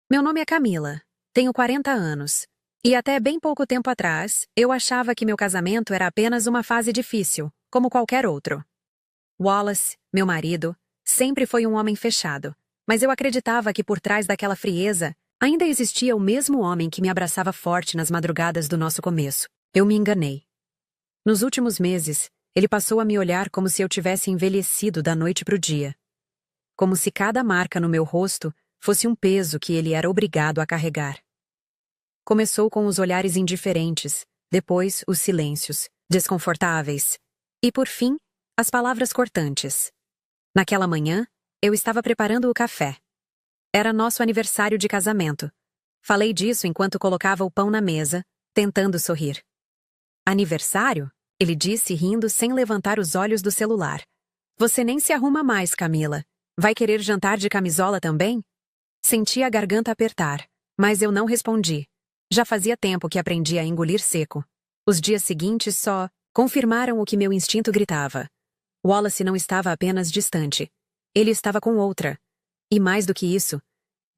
Meu nome é Camila. Tenho 40 anos. E até bem pouco tempo atrás, eu achava que meu casamento era apenas uma fase difícil, como qualquer outro. Wallace, meu marido, sempre foi um homem fechado, mas eu acreditava que por trás daquela frieza ainda existia o mesmo homem que me abraçava forte nas madrugadas do nosso começo. Eu me enganei. Nos últimos meses, ele passou a me olhar como se eu tivesse envelhecido da noite para o dia. Como se cada marca no meu rosto fosse um peso que ele era obrigado a carregar. Começou com os olhares indiferentes, depois os silêncios, desconfortáveis, e por fim, as palavras cortantes. Naquela manhã, eu estava preparando o café. Era nosso aniversário de casamento. Falei disso enquanto colocava o pão na mesa, tentando sorrir. Aniversário? Ele disse rindo sem levantar os olhos do celular. Você nem se arruma mais, Camila. Vai querer jantar de camisola também? Senti a garganta apertar, mas eu não respondi. Já fazia tempo que aprendi a engolir seco. Os dias seguintes só confirmaram o que meu instinto gritava. Wallace não estava apenas distante. Ele estava com outra. E mais do que isso,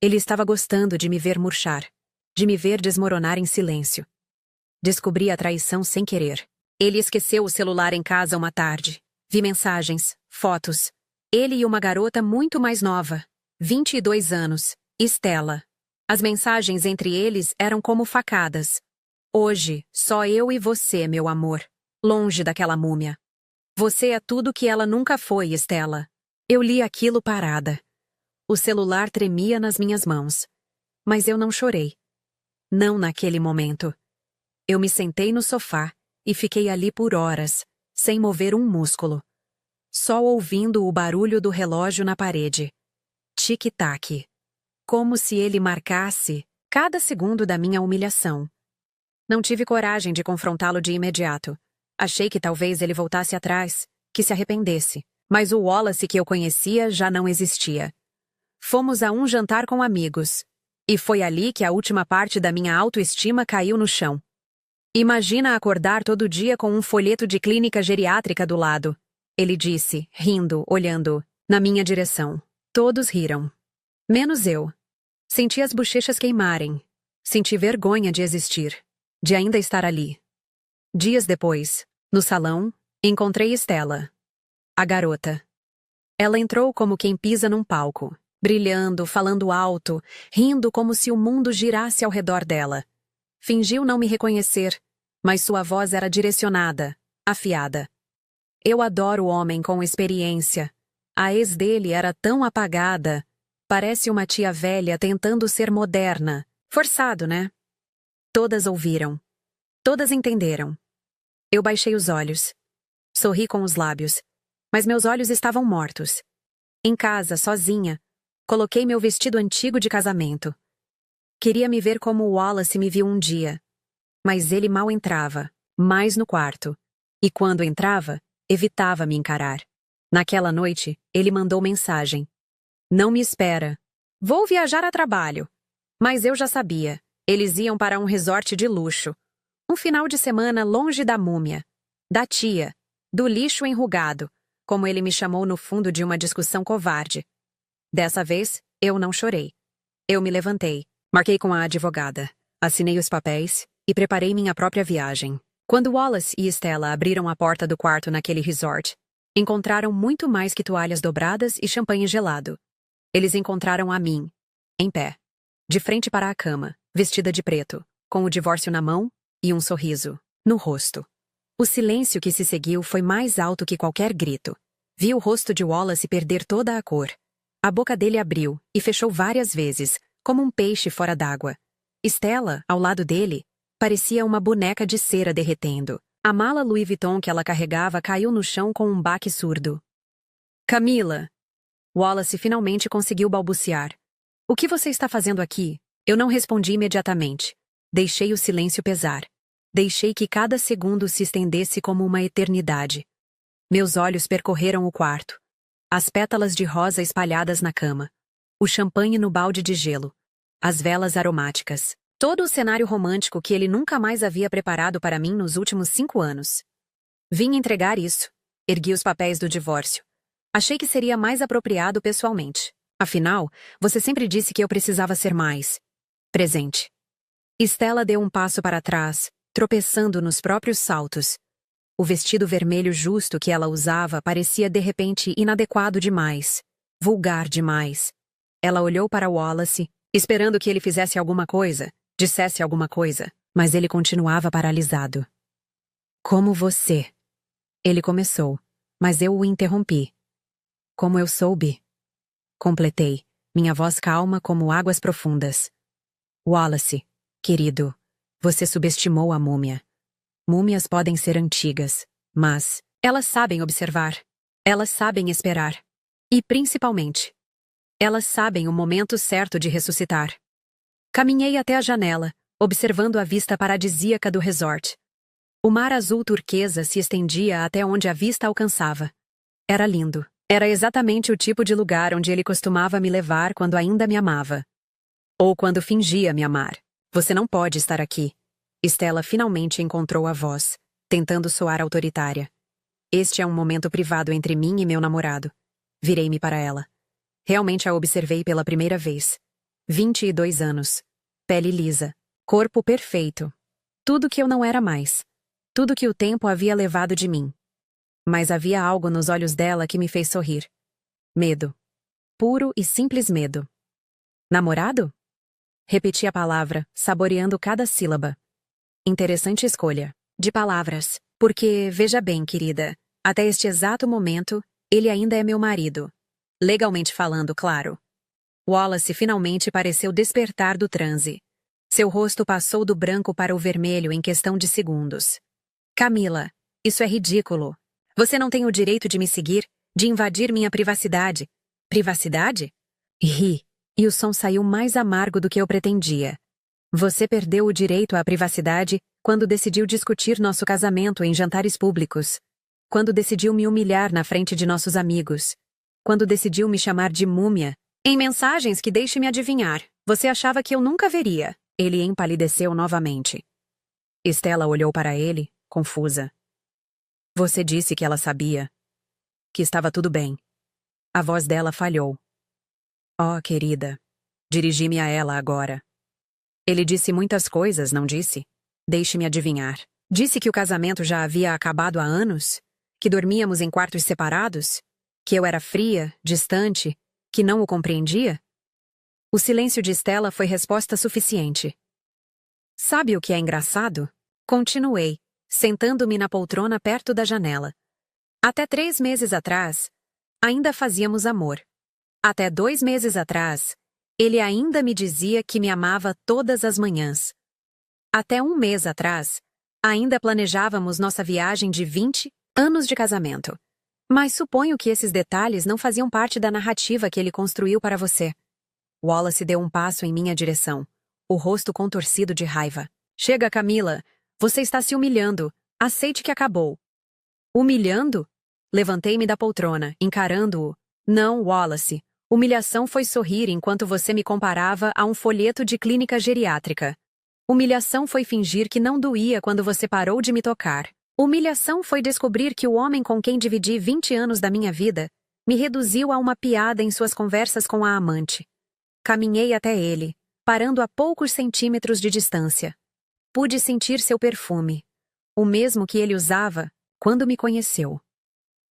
ele estava gostando de me ver murchar, de me ver desmoronar em silêncio. Descobri a traição sem querer. Ele esqueceu o celular em casa uma tarde. Vi mensagens, fotos. Ele e uma garota muito mais nova, 22 anos, Stella. As mensagens entre eles eram como facadas. Hoje, só eu e você, meu amor. Longe daquela múmia. Você é tudo que ela nunca foi, Stella. Eu li aquilo parada. O celular tremia nas minhas mãos. Mas eu não chorei. Não naquele momento. Eu me sentei no sofá e fiquei ali por horas, sem mover um músculo. Só ouvindo o barulho do relógio na parede. Tic-tac. Como se ele marcasse cada segundo da minha humilhação. Não tive coragem de confrontá-lo de imediato. Achei que talvez ele voltasse atrás, que se arrependesse. Mas o Wallace que eu conhecia já não existia. Fomos a um jantar com amigos. E foi ali que a última parte da minha autoestima caiu no chão. Imagina acordar todo dia com um folheto de clínica geriátrica do lado. Ele disse, rindo, olhando na minha direção. Todos riram. Menos eu. Senti as bochechas queimarem. Senti vergonha de existir, de ainda estar ali. Dias depois, no salão, encontrei Stella. A garota. Ela entrou como quem pisa num palco, brilhando, falando alto, rindo como se o mundo girasse ao redor dela. Fingiu não me reconhecer, mas sua voz era direcionada, afiada. Eu adoro o homem com experiência. A ex dele era tão apagada. Parece uma tia velha tentando ser moderna. Forçado, né? Todas ouviram. Todas entenderam. Eu baixei os olhos. Sorri com os lábios. Mas meus olhos estavam mortos. Em casa, sozinha, coloquei meu vestido antigo de casamento. Queria me ver como o Wallace me viu um dia. Mas ele mal entrava, mais no quarto. E quando entrava, evitava me encarar. Naquela noite, ele mandou mensagem. Não me espera. Vou viajar a trabalho. Mas eu já sabia. Eles iam para um resort de luxo. Um final de semana longe da múmia. Da tia. Do lixo enrugado, como ele me chamou no fundo de uma discussão covarde. Dessa vez, eu não chorei. Eu me levantei. Marquei com a advogada. Assinei os papéis e preparei minha própria viagem. Quando Wallace e Stella abriram a porta do quarto naquele resort, encontraram muito mais que toalhas dobradas e champanhe gelado. Eles encontraram a mim, em pé, de frente para a cama, vestida de preto, com o divórcio na mão e um sorriso no rosto. O silêncio que se seguiu foi mais alto que qualquer grito. Vi o rosto de Wallace perder toda a cor. A boca dele abriu e fechou várias vezes, como um peixe fora d'água. Stella, ao lado dele, parecia uma boneca de cera derretendo. A mala Louis Vuitton que ela carregava caiu no chão com um baque surdo. Camila! Wallace finalmente conseguiu balbuciar. O que você está fazendo aqui? Eu não respondi imediatamente. Deixei o silêncio pesar. Deixei que cada segundo se estendesse como uma eternidade. Meus olhos percorreram o quarto. As pétalas de rosa espalhadas na cama. O champanhe no balde de gelo. As velas aromáticas. Todo o cenário romântico que ele nunca mais havia preparado para mim nos últimos 5 anos. Vim entregar isso. Ergui os papéis do divórcio. Achei que seria mais apropriado pessoalmente. Afinal, você sempre disse que eu precisava ser mais presente. Stella deu um passo para trás, tropeçando nos próprios saltos. O vestido vermelho justo que ela usava parecia de repente inadequado demais, vulgar demais. Ela olhou para Wallace, esperando que ele fizesse alguma coisa, dissesse alguma coisa, mas ele continuava paralisado. Como você? Ele começou, mas eu o interrompi. Como eu soube? Completei, minha voz calma como águas profundas. Wallace, querido, você subestimou a múmia. Múmias podem ser antigas, mas elas sabem observar. Elas sabem esperar. E, principalmente, elas sabem o momento certo de ressuscitar. Caminhei até a janela, observando a vista paradisíaca do resort. O mar azul turquesa se estendia até onde a vista alcançava. Era lindo. Era exatamente o tipo de lugar onde ele costumava me levar quando ainda me amava. Ou quando fingia me amar. Você não pode estar aqui. Stella finalmente encontrou a voz, tentando soar autoritária. Este é um momento privado entre mim e meu namorado. Virei-me para ela. Realmente a observei pela primeira vez. 22 anos. Pele lisa. Corpo perfeito. Tudo que eu não era mais. Tudo que o tempo havia levado de mim. Mas havia algo nos olhos dela que me fez sorrir. Medo. Puro e simples medo. Namorado? Repeti a palavra, saboreando cada sílaba. Interessante escolha de palavras, porque, veja bem, querida, até este exato momento, ele ainda é meu marido. Legalmente falando, claro. Wallace finalmente pareceu despertar do transe. Seu rosto passou do branco para o vermelho em questão de segundos. Camila, isso é ridículo. Você não tem o direito de me seguir, de invadir minha privacidade. Privacidade? Ri, e o som saiu mais amargo do que eu pretendia. Você perdeu o direito à privacidade quando decidiu discutir nosso casamento em jantares públicos. Quando decidiu me humilhar na frente de nossos amigos. Quando decidiu me chamar de múmia. Em mensagens que deixe-me adivinhar, você achava que eu nunca veria. Ele empalideceu novamente. Stella olhou para ele, confusa. Você disse que ela sabia. Que estava tudo bem. A voz dela falhou. Oh, querida. Dirigi-me a ela agora. Ele disse muitas coisas, não disse? Deixe-me adivinhar. Disse que o casamento já havia acabado há anos? Que dormíamos em quartos separados? Que eu era fria, distante, que não o compreendia? O silêncio de Stella foi resposta suficiente. Sabe o que é engraçado? Continuei, sentando-me na poltrona perto da janela. Até 3 meses atrás, ainda fazíamos amor. Até 2 meses atrás, ele ainda me dizia que me amava todas as manhãs. Até 1 mês atrás, ainda planejávamos nossa viagem de 20 anos de casamento. Mas suponho que esses detalhes não faziam parte da narrativa que ele construiu para você. Wallace deu um passo em minha direção, o rosto contorcido de raiva. Chega, Camila. Você está se humilhando. Aceite que acabou. Humilhando? Levantei-me da poltrona, encarando-o. Não, Wallace. Humilhação foi sorrir enquanto você me comparava a um folheto de clínica geriátrica. Humilhação foi fingir que não doía quando você parou de me tocar. Humilhação foi descobrir que o homem com quem dividi 20 anos da minha vida me reduziu a uma piada em suas conversas com a amante. Caminhei até ele, parando a poucos centímetros de distância. Pude sentir seu perfume, o mesmo que ele usava quando me conheceu.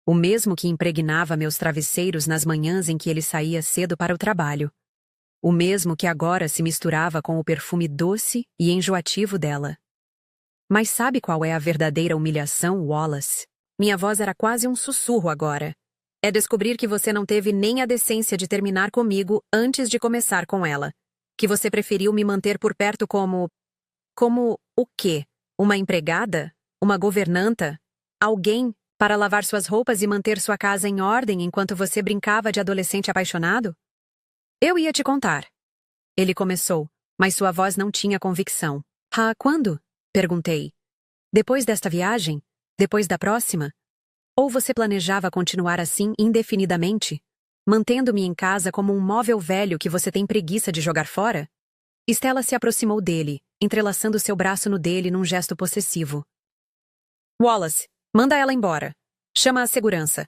O mesmo que impregnava meus travesseiros nas manhãs em que ele saía cedo para o trabalho. O mesmo que agora se misturava com o perfume doce e enjoativo dela. Mas sabe qual é a verdadeira humilhação, Wallace? Minha voz era quase um sussurro agora. É descobrir que você não teve nem a decência de terminar comigo antes de começar com ela. Que você preferiu me manter por perto como... Como o quê? Uma empregada? Uma governanta? Alguém para lavar suas roupas e manter sua casa em ordem enquanto você brincava de adolescente apaixonado? Eu ia te contar. Ele começou, mas sua voz não tinha convicção. Ah, quando? Perguntei. Depois desta viagem? Depois da próxima? Ou você planejava continuar assim indefinidamente? Mantendo-me em casa como um móvel velho que você tem preguiça de jogar fora? Stella se aproximou dele, entrelaçando seu braço no dele num gesto possessivo. Wallace, manda ela embora. Chama a segurança.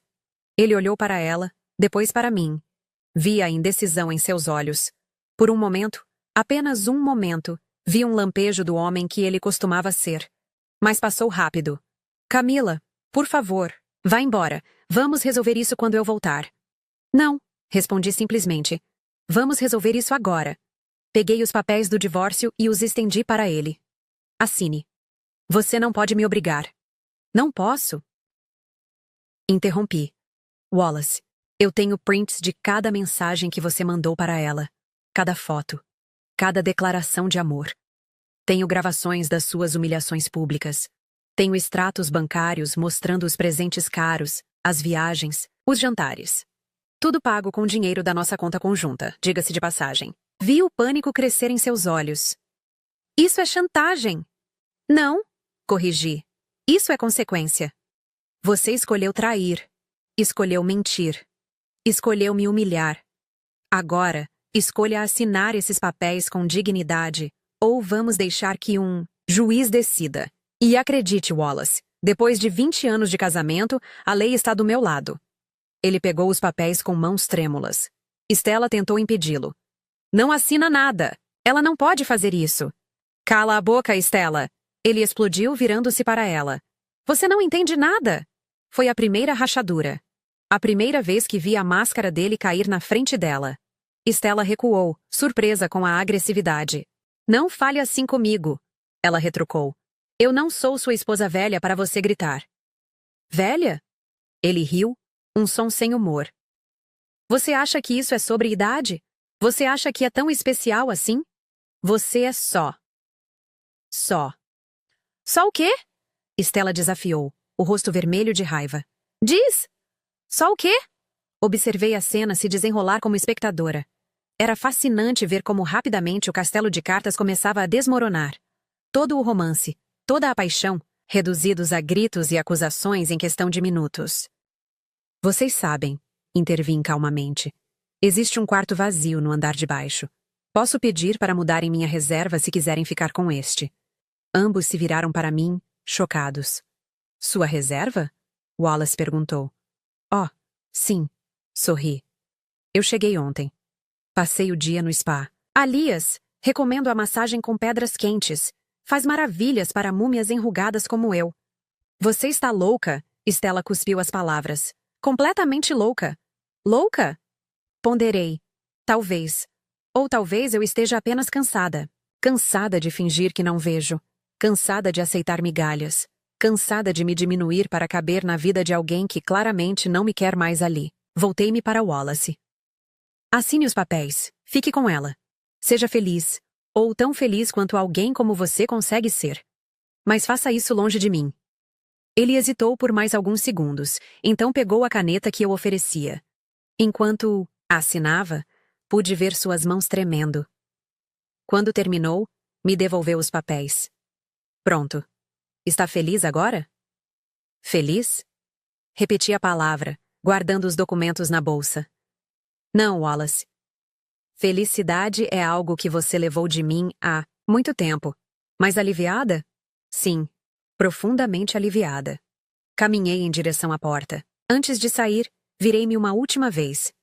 Ele olhou para ela, depois para mim. Vi a indecisão em seus olhos. Por um momento, apenas um momento, vi um lampejo do homem que ele costumava ser. Mas passou rápido. Camila, por favor, vá embora. Vamos resolver isso quando eu voltar. Não, respondi simplesmente. Vamos resolver isso agora. Peguei os papéis do divórcio e os estendi para ele. Assine. Você não pode me obrigar. Não posso. Interrompi. Wallace, eu tenho prints de cada mensagem que você mandou para ela. Cada foto. Cada declaração de amor. Tenho gravações das suas humilhações públicas. Tenho extratos bancários mostrando os presentes caros, as viagens, os jantares. Tudo pago com dinheiro da nossa conta conjunta, diga-se de passagem. Vi o pânico crescer em seus olhos. Isso é chantagem. Não, corrigi. Isso é consequência. Você escolheu trair. Escolheu mentir. Escolheu me humilhar. Agora, escolha assinar esses papéis com dignidade, ou vamos deixar que um juiz decida. E acredite, Wallace, depois de 20 anos de casamento, a lei está do meu lado. Ele pegou os papéis com mãos trêmulas. Stella tentou impedi-lo. Não assina nada. Ela não pode fazer isso. Cala a boca, Stella. Ele explodiu, virando-se para ela. Você não entende nada. Foi a primeira rachadura. A primeira vez que vi a máscara dele cair na frente dela. Stella recuou, surpresa com a agressividade. Não fale assim comigo. Ela retrucou. Eu não sou sua esposa velha para você gritar. Velha? Ele riu, um som sem humor. Você acha que isso é sobre idade? Você acha que é tão especial assim? Você é só. Só. Só o quê? Stella desafiou, o rosto vermelho de raiva. Diz! Só o quê? Observei a cena se desenrolar como espectadora. Era fascinante ver como rapidamente o castelo de cartas começava a desmoronar. Todo o romance, toda a paixão, reduzidos a gritos e acusações em questão de minutos. Vocês sabem, intervim calmamente. Existe um quarto vazio no andar de baixo. Posso pedir para mudarem minha reserva se quiserem ficar com este. Ambos se viraram para mim, chocados. Sua reserva? Wallace perguntou. Oh, sim, sorri. Eu cheguei ontem. Passei o dia no spa. Aliás, recomendo a massagem com pedras quentes. Faz maravilhas para múmias enrugadas como eu. Você está louca? Stella cuspiu as palavras. Completamente louca. Louca? Ponderei. Talvez. Ou talvez eu esteja apenas cansada. Cansada de fingir que não vejo. Cansada de aceitar migalhas. Cansada de me diminuir para caber na vida de alguém que claramente não me quer mais ali. Voltei-me para Wallace. Assine os papéis. Fique com ela. Seja feliz. Ou tão feliz quanto alguém como você consegue ser. Mas faça isso longe de mim. Ele hesitou por mais alguns segundos, então pegou a caneta que eu oferecia. Enquanto assinava, pude ver suas mãos tremendo. Quando terminou, me devolveu os papéis. Pronto. Está feliz agora? Feliz? Repeti a palavra, guardando os documentos na bolsa. Não, Wallace. Felicidade é algo que você levou de mim há muito tempo. Mas aliviada? Sim, profundamente aliviada. Caminhei em direção à porta. Antes de sair, virei-me uma última vez.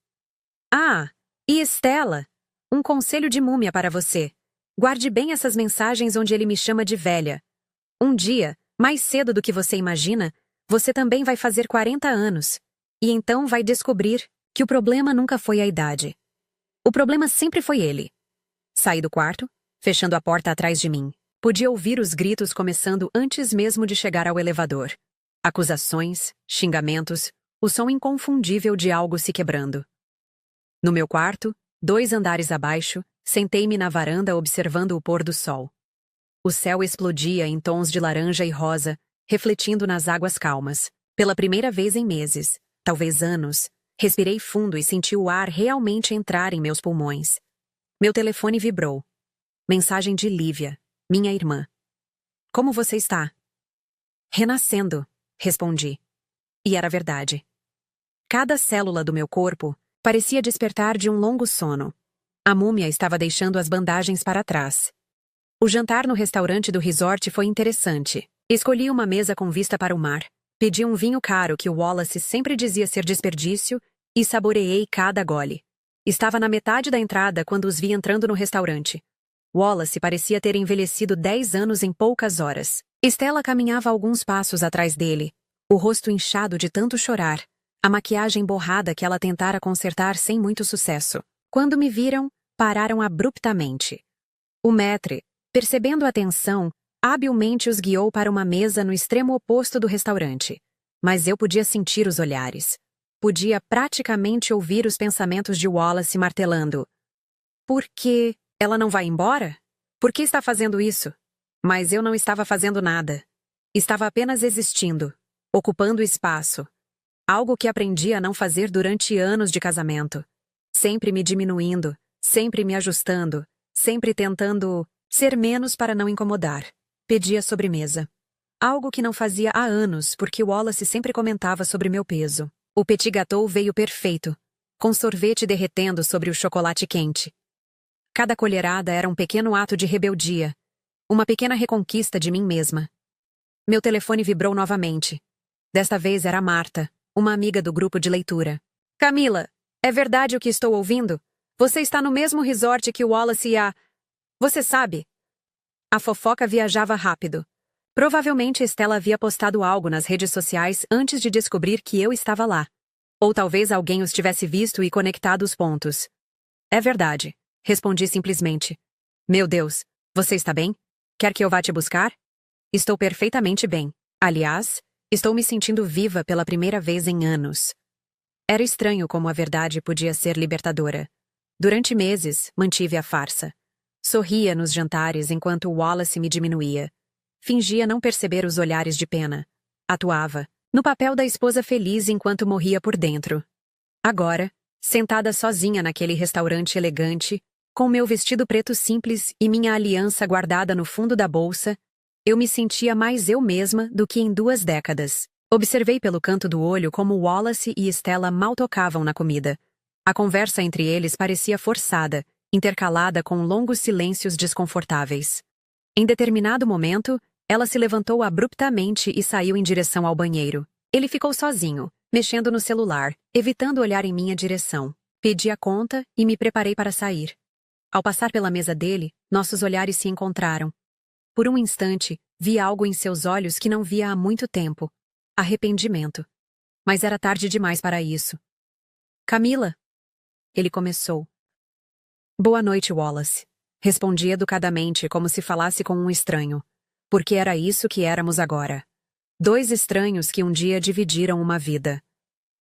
Ah, e Stella, um conselho de múmia para você. Guarde bem essas mensagens onde ele me chama de velha. Um dia, mais cedo do que você imagina, você também vai fazer 40 anos. E então vai descobrir que o problema nunca foi a idade. O problema sempre foi ele. Saí do quarto, fechando a porta atrás de mim. Podia ouvir os gritos começando antes mesmo de chegar ao elevador. Acusações, xingamentos, o som inconfundível de algo se quebrando. No meu quarto, 2 andares abaixo, sentei-me na varanda observando o pôr do sol. O céu explodia em tons de laranja e rosa, refletindo nas águas calmas. Pela primeira vez em meses, talvez anos, respirei fundo e senti o ar realmente entrar em meus pulmões. Meu telefone vibrou. Mensagem de Lívia, minha irmã. Como você está? Renascendo, respondi. E era verdade. Cada célula do meu corpo parecia despertar de um longo sono. A múmia estava deixando as bandagens para trás. O jantar no restaurante do resort foi interessante. Escolhi uma mesa com vista para o mar. Pedi um vinho caro que o Wallace sempre dizia ser desperdício e saboreei cada gole. Estava na metade da entrada quando os vi entrando no restaurante. Wallace parecia ter envelhecido 10 anos em poucas horas. Stella caminhava alguns passos atrás dele, o rosto inchado de tanto chorar, a maquiagem borrada que ela tentara consertar sem muito sucesso. Quando me viram, pararam abruptamente. O maître, percebendo a tensão, habilmente os guiou para uma mesa no extremo oposto do restaurante. Mas eu podia sentir os olhares. Podia praticamente ouvir os pensamentos de Wallace martelando. Por que ela não vai embora? Por que está fazendo isso? Mas eu não estava fazendo nada. Estava apenas existindo, ocupando espaço. Algo que aprendi a não fazer durante anos de casamento. Sempre me diminuindo, sempre me ajustando, sempre tentando ser menos para não incomodar. Pedi a sobremesa. Algo que não fazia há anos, porque Wallace sempre comentava sobre meu peso. O petit gâteau veio perfeito, com sorvete derretendo sobre o chocolate quente. Cada colherada era um pequeno ato de rebeldia, uma pequena reconquista de mim mesma. Meu telefone vibrou novamente. Desta vez era Marta, uma amiga do grupo de leitura. Camila, é verdade o que estou ouvindo? Você está no mesmo resort que o Wallace e a... Você sabe? A fofoca viajava rápido. Provavelmente Stella havia postado algo nas redes sociais antes de descobrir que eu estava lá. Ou talvez alguém os tivesse visto e conectado os pontos. É verdade, respondi simplesmente. Meu Deus, você está bem? Quer que eu vá te buscar? Estou perfeitamente bem. Aliás, estou me sentindo viva pela primeira vez em anos. Era estranho como a verdade podia ser libertadora. Durante meses, mantive a farsa. Sorria nos jantares enquanto Wallace me diminuía. Fingia não perceber os olhares de pena. Atuava, no papel da esposa feliz enquanto morria por dentro. Agora, sentada sozinha naquele restaurante elegante, com meu vestido preto simples e minha aliança guardada no fundo da bolsa, eu me sentia mais eu mesma do que em 2 décadas. Observei pelo canto do olho como Wallace e Stella mal tocavam na comida. A conversa entre eles parecia forçada, intercalada com longos silêncios desconfortáveis. Em determinado momento, ela se levantou abruptamente e saiu em direção ao banheiro. Ele ficou sozinho, mexendo no celular, evitando olhar em minha direção. Pedi a conta e me preparei para sair. Ao passar pela mesa dele, nossos olhares se encontraram. Por um instante, vi algo em seus olhos que não via há muito tempo. Arrependimento. Mas era tarde demais para isso. Camila? Ele começou. Boa noite, Wallace. Respondi educadamente, como se falasse com um estranho. Porque era isso que éramos agora. 2 estranhos que um dia dividiram uma vida.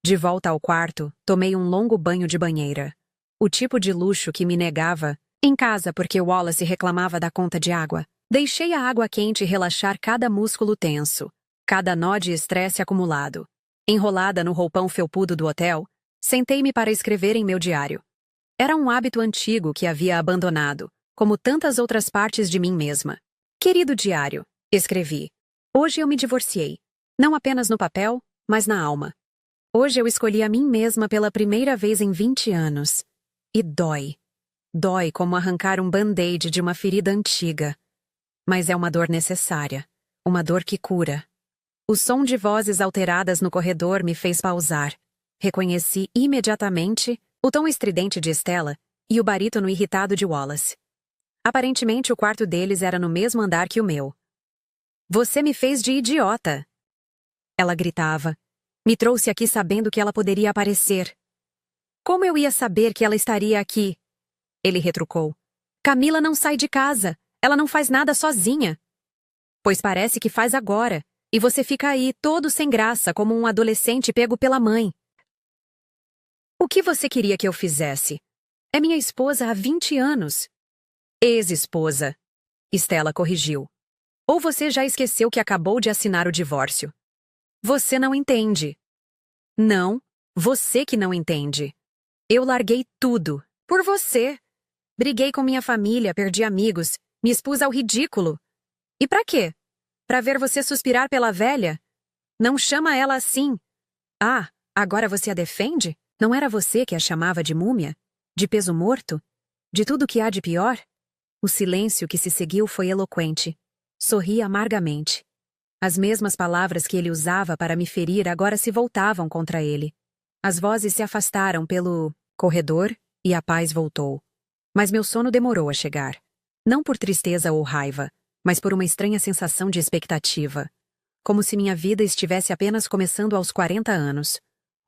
De volta ao quarto, tomei um longo banho de banheira. O tipo de luxo que me negava, em casa porque Wallace reclamava da conta de água. Deixei a água quente relaxar cada músculo tenso, cada nó de estresse acumulado. Enrolada no roupão felpudo do hotel, sentei-me para escrever em meu diário. Era um hábito antigo que havia abandonado, como tantas outras partes de mim mesma. Querido diário, escrevi. Hoje eu me divorciei. Não apenas no papel, mas na alma. Hoje eu escolhi a mim mesma pela primeira vez em 20 anos. E dói. Dói como arrancar um band-aid de uma ferida antiga. Mas é uma dor necessária. Uma dor que cura. O som de vozes alteradas no corredor me fez pausar. Reconheci imediatamente o tom estridente de Stella e o barítono irritado de Wallace. Aparentemente o quarto deles era no mesmo andar que o meu. Você me fez de idiota! Ela gritava. Me trouxe aqui sabendo que ela poderia aparecer. Como eu ia saber que ela estaria aqui? Ele retrucou. Camila não sai de casa. Ela não faz nada sozinha. Pois parece que faz agora. E você fica aí, todo sem graça, como um adolescente pego pela mãe. O que você queria que eu fizesse? É minha esposa há 20 anos. Ex-esposa. Stella corrigiu. Ou você já esqueceu que acabou de assinar o divórcio? Você não entende. Não, você que não entende. Eu larguei tudo. Por você. Briguei com minha família, perdi amigos, me expus ao ridículo. E pra quê? Pra ver você suspirar pela velha? Não chama ela assim. Ah, agora você a defende? Não era você que a chamava de múmia? De peso morto? De tudo que há de pior? O silêncio que se seguiu foi eloquente. Sorri amargamente. As mesmas palavras que ele usava para me ferir agora se voltavam contra ele. As vozes se afastaram pelo corredor e a paz voltou. Mas meu sono demorou a chegar. Não por tristeza ou raiva, mas por uma estranha sensação de expectativa. Como se minha vida estivesse apenas começando aos 40 anos.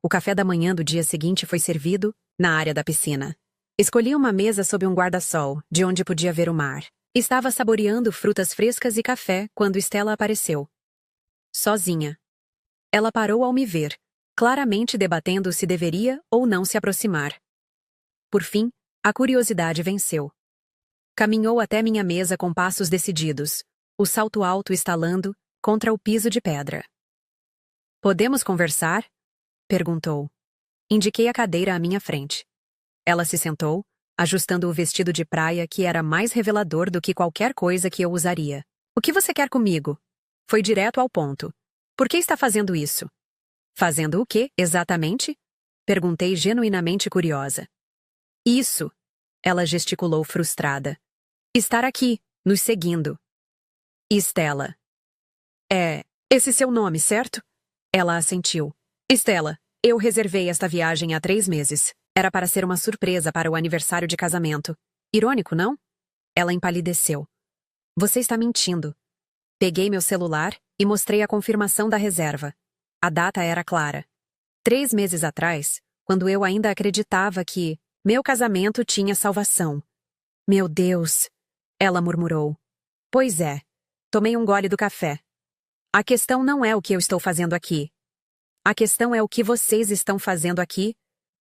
O café da manhã do dia seguinte foi servido na área da piscina. Escolhi uma mesa sob um guarda-sol, de onde podia ver o mar. Estava saboreando frutas frescas e café quando Stella apareceu. Sozinha. Ela parou ao me ver, claramente debatendo se deveria ou não se aproximar. Por fim, a curiosidade venceu. Caminhou até minha mesa com passos decididos, o salto alto estalando contra o piso de pedra. "Podemos conversar?" perguntou. Indiquei a cadeira à minha frente. Ela se sentou, ajustando o vestido de praia que era mais revelador do que qualquer coisa que eu usaria. "O que você quer comigo?" Foi direto ao ponto. "Por que está fazendo isso?" "Fazendo o quê, exatamente?" Perguntei genuinamente curiosa. "Isso!" Ela gesticulou frustrada. "Estar aqui, nos seguindo." "Stella." "É, esse seu nome, certo?" Ela assentiu. "Stella, eu reservei esta viagem há 3 meses. Era para ser uma surpresa para o aniversário de casamento. Irônico, não?" Ela empalideceu. "Você está mentindo." Peguei meu celular e mostrei a confirmação da reserva. A data era clara. 3 meses atrás, quando eu ainda acreditava que meu casamento tinha salvação. "Meu Deus!" Ela murmurou. "Pois é. Tomei um gole do café. A questão não é o que eu estou fazendo aqui. A questão é o que vocês estão fazendo aqui,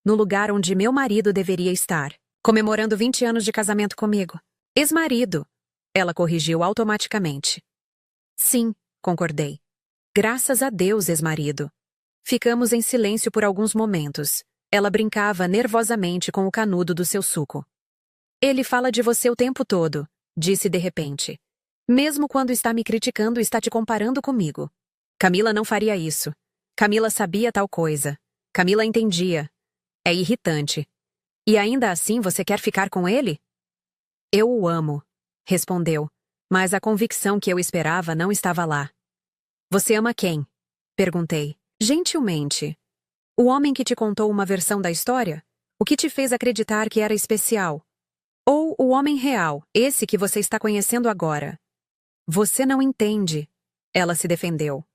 no lugar onde meu marido deveria estar, comemorando 20 anos de casamento comigo." "Ex-marido." Ela corrigiu automaticamente. "Sim", concordei. "Graças a Deus, ex-marido." Ficamos em silêncio por alguns momentos. Ela brincava nervosamente com o canudo do seu suco. "Ele fala de você o tempo todo", disse de repente. "Mesmo quando está me criticando, está te comparando comigo." Camila não faria isso. Camila sabia tal coisa. Camila entendia. É irritante. "E ainda assim você quer ficar com ele?" "Eu o amo", respondeu, mas a convicção que eu esperava não estava lá. "Você ama quem?" perguntei, gentilmente. "O homem que te contou uma versão da história? O que te fez acreditar que era especial? Ou o homem real, esse que você está conhecendo agora?" "Você não entende", ela se defendeu.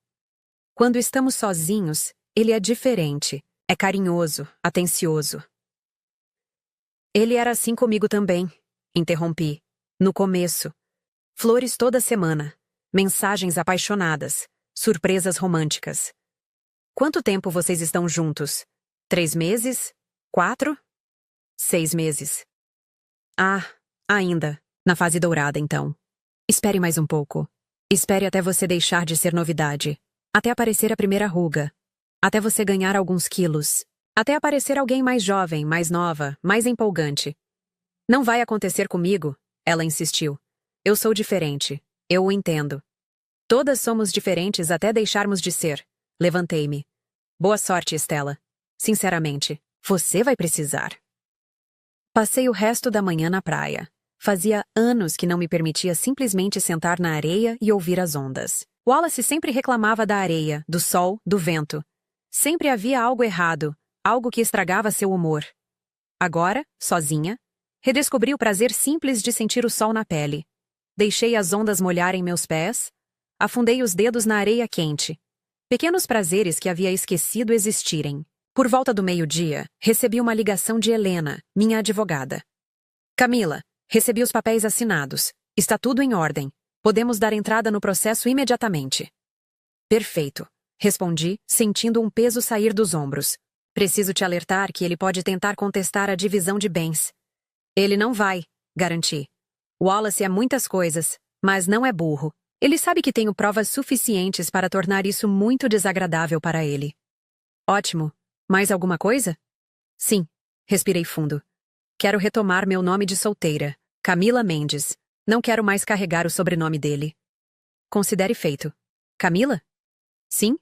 "Quando estamos sozinhos, ele é diferente. É carinhoso, atencioso." "Ele era assim comigo também", interrompi. "No começo. Flores toda semana. Mensagens apaixonadas. Surpresas românticas." "Quanto tempo vocês estão juntos? 3 meses? 4? 6 meses." "Ah, ainda. Na fase dourada, então." "Espere mais um pouco. Espere até você deixar de ser novidade. Até aparecer a primeira ruga. Até você ganhar alguns quilos. Até aparecer alguém mais jovem, mais nova, mais empolgante." "Não vai acontecer comigo", ela insistiu. "Eu sou diferente. Eu o entendo." "Todas somos diferentes até deixarmos de ser." Levantei-me. "Boa sorte, Stella. Sinceramente, você vai precisar." Passei o resto da manhã na praia. Fazia anos que não me permitia simplesmente sentar na areia e ouvir as ondas. Wallace sempre reclamava da areia, do sol, do vento. Sempre havia algo errado, algo que estragava seu humor. Agora, sozinha, redescobri o prazer simples de sentir o sol na pele. Deixei as ondas molharem meus pés, afundei os dedos na areia quente. Pequenos prazeres que havia esquecido existirem. Por volta do meio-dia, recebi uma ligação de Helena, minha advogada. "Camila, recebi os papéis assinados. Está tudo em ordem. Podemos dar entrada no processo imediatamente." "Perfeito", respondi, sentindo um peso sair dos ombros. "Preciso te alertar que ele pode tentar contestar a divisão de bens." "Ele não vai", garanti. "Wallace é muitas coisas, mas não é burro. Ele sabe que tenho provas suficientes para tornar isso muito desagradável para ele." "Ótimo. Mais alguma coisa?" "Sim." Respirei fundo. "Quero retomar meu nome de solteira, Camila Mendes. Não quero mais carregar o sobrenome dele." "Considere feito." "Camila?" "Sim?"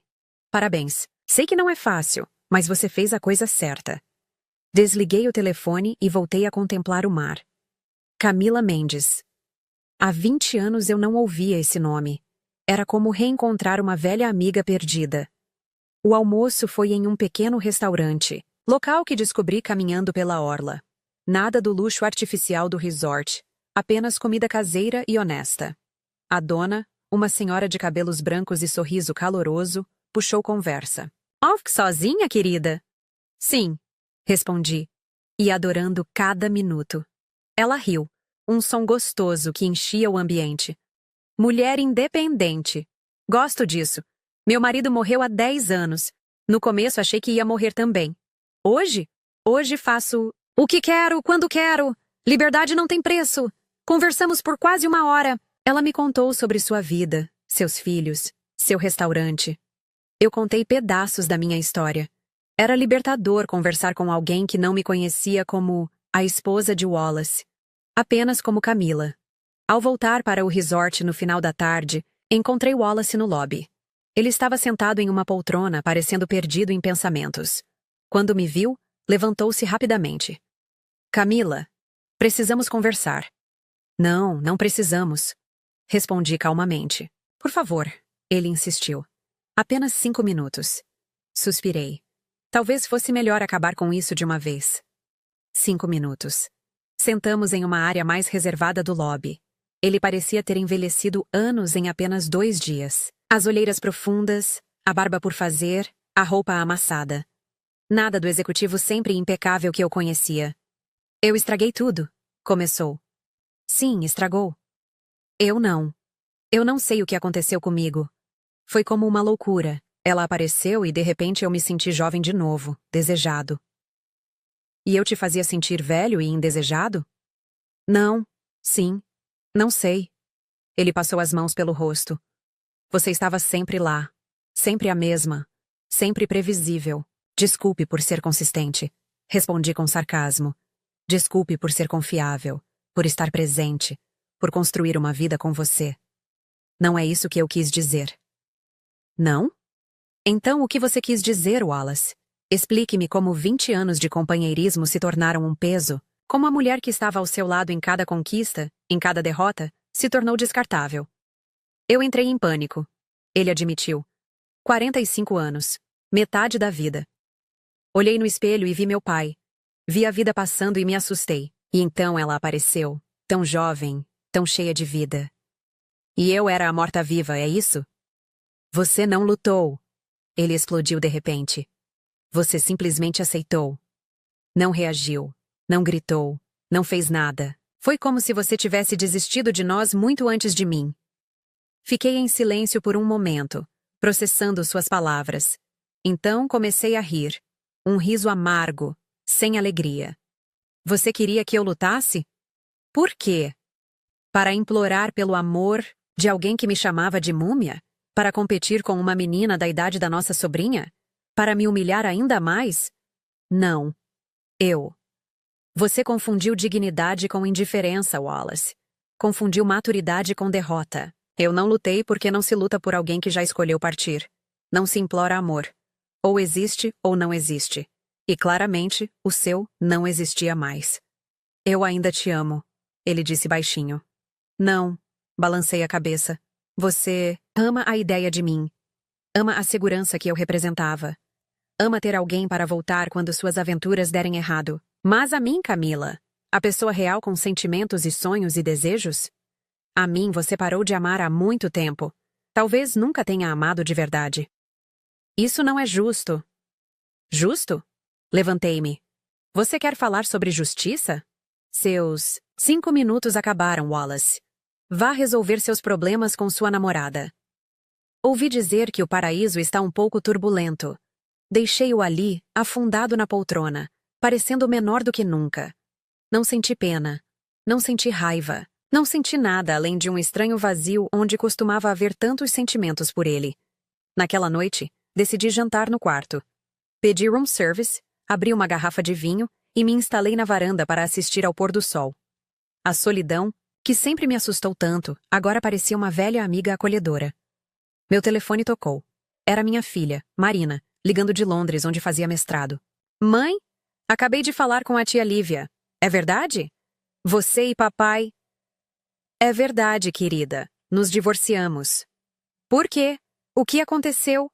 "Parabéns. Sei que não é fácil, mas você fez a coisa certa." Desliguei o telefone e voltei a contemplar o mar. Camila Mendes. Há 20 anos eu não ouvia esse nome. Era como reencontrar uma velha amiga perdida. O almoço foi em um pequeno restaurante, local que descobri caminhando pela orla. Nada do luxo artificial do resort, apenas comida caseira e honesta. A dona, uma senhora de cabelos brancos e sorriso caloroso, puxou conversa. Sozinha, querida? Sim, respondi, e adorando cada minuto. Ela riu, um som gostoso que enchia o ambiente. Mulher independente. Gosto disso. Meu marido morreu há 10 anos. No começo achei que ia morrer também. Hoje? Hoje faço o que quero, quando quero. Liberdade não tem preço. Conversamos por quase 1 hora. Ela me contou sobre sua vida, seus filhos, seu restaurante. Eu contei pedaços da minha história. Era libertador conversar com alguém que não me conhecia como a esposa de Wallace, apenas como Camila. Ao voltar para o resort no final da tarde, encontrei Wallace no lobby. Ele estava sentado em uma poltrona, parecendo perdido em pensamentos. Quando me viu, levantou-se rapidamente. Camila, precisamos conversar. Não, não precisamos. Respondi calmamente. Por favor, ele insistiu. Apenas 5 minutos. Suspirei. Talvez fosse melhor acabar com isso de uma vez. 5 minutos. Sentamos em uma área mais reservada do lobby. Ele parecia ter envelhecido anos em apenas 2 dias. As olheiras profundas, a barba por fazer, a roupa amassada. Nada do executivo sempre impecável que eu conhecia. Eu estraguei tudo, começou. Sim, estragou. Eu não. Eu não sei o que aconteceu comigo. Foi como uma loucura. Ela apareceu e de repente eu me senti jovem de novo, desejado. E eu te fazia sentir velho e indesejado? Não. Sim. Não sei. Ele passou as mãos pelo rosto. Você estava sempre lá. Sempre a mesma. Sempre previsível. Desculpe por ser consistente. Respondi com sarcasmo. Desculpe por ser confiável. Por estar presente. Por construir uma vida com você. Não é isso que eu quis dizer. Não? Então o que você quis dizer, Wallace? Explique-me como 20 anos de companheirismo se tornaram um peso, como a mulher que estava ao seu lado em cada conquista, em cada derrota, se tornou descartável. Eu entrei em pânico. Ele admitiu. 45 anos. Metade da vida. Olhei no espelho e vi meu pai. Vi a vida passando e me assustei. E então ela apareceu, tão jovem, tão cheia de vida. E eu era a morta-viva, é isso? Você não lutou. Ele explodiu de repente. Você simplesmente aceitou. Não reagiu. Não gritou. Não fez nada. Foi como se você tivesse desistido de nós muito antes de mim. Fiquei em silêncio por um momento, processando suas palavras. Então comecei a rir. Um riso amargo, sem alegria. Você queria que eu lutasse? Por quê? Para implorar pelo amor de alguém que me chamava de múmia? Para competir com uma menina da idade da nossa sobrinha? Para me humilhar ainda mais? Não. Você confundiu dignidade com indiferença, Wallace. Confundiu maturidade com derrota. Eu não lutei porque não se luta por alguém que já escolheu partir. Não se implora amor. Ou existe ou não existe. E claramente, o seu não existia mais. Eu ainda te amo, ele disse baixinho. Não, balancei a cabeça. Você ama a ideia de mim. Ama a segurança que eu representava. Ama ter alguém para voltar quando suas aventuras derem errado. Mas a mim, Camila, a pessoa real com sentimentos e sonhos e desejos? A mim você parou de amar há muito tempo. Talvez nunca tenha amado de verdade. Isso não é justo. Justo? Levantei-me. Você quer falar sobre justiça? Seus 5 minutos acabaram, Wallace. Vá resolver seus problemas com sua namorada. Ouvi dizer que o paraíso está um pouco turbulento. Deixei-o ali, afundado na poltrona, parecendo menor do que nunca. Não senti pena. Não senti raiva. Não senti nada além de um estranho vazio onde costumava haver tantos sentimentos por ele. Naquela noite, decidi jantar no quarto. Pedi room service, abri uma garrafa de vinho e me instalei na varanda para assistir ao pôr do sol. A solidão, que sempre me assustou tanto, agora parecia uma velha amiga acolhedora. Meu telefone tocou. Era minha filha, Marina, ligando de Londres, onde fazia mestrado. Mãe? Acabei de falar com a tia Lívia. É verdade? Você e papai... É verdade, querida. Nos divorciamos. Por quê? O que aconteceu?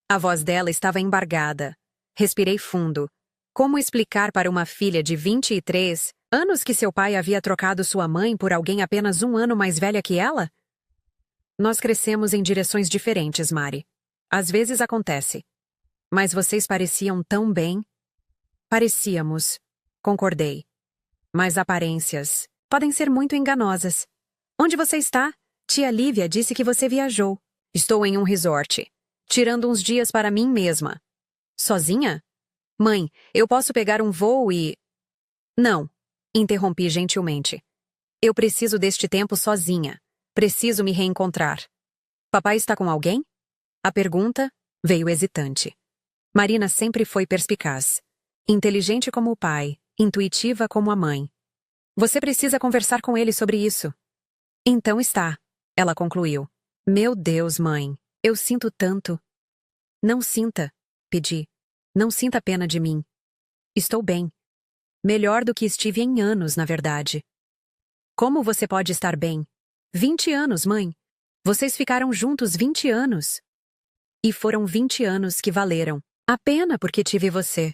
A voz dela estava embargada. Respirei fundo. Como explicar para uma filha de 23 anos que seu pai havia trocado sua mãe por alguém apenas um ano mais velha que ela? Nós crescemos em direções diferentes, Mari. Às vezes acontece. Mas vocês pareciam tão bem. Parecíamos. Concordei. Mas aparências podem ser muito enganosas. Onde você está? Tia Lívia disse que você viajou. Estou em um resort, tirando uns dias para mim mesma. Sozinha? Mãe, eu posso pegar um voo e... Não, interrompi gentilmente. Eu preciso deste tempo sozinha. Preciso me reencontrar. Papai está com alguém? A pergunta veio hesitante. Marina sempre foi perspicaz. Inteligente como o pai, intuitiva como a mãe. Você precisa conversar com ele sobre isso. Então está, ela concluiu. Meu Deus, mãe, eu sinto tanto. Não sinta, pedi. Não sinta pena de mim. Estou bem. Melhor do que estive em anos, na verdade. Como você pode estar bem? 20 anos, mãe. Vocês ficaram juntos 20 anos. E foram 20 anos que valeram a pena porque tive você.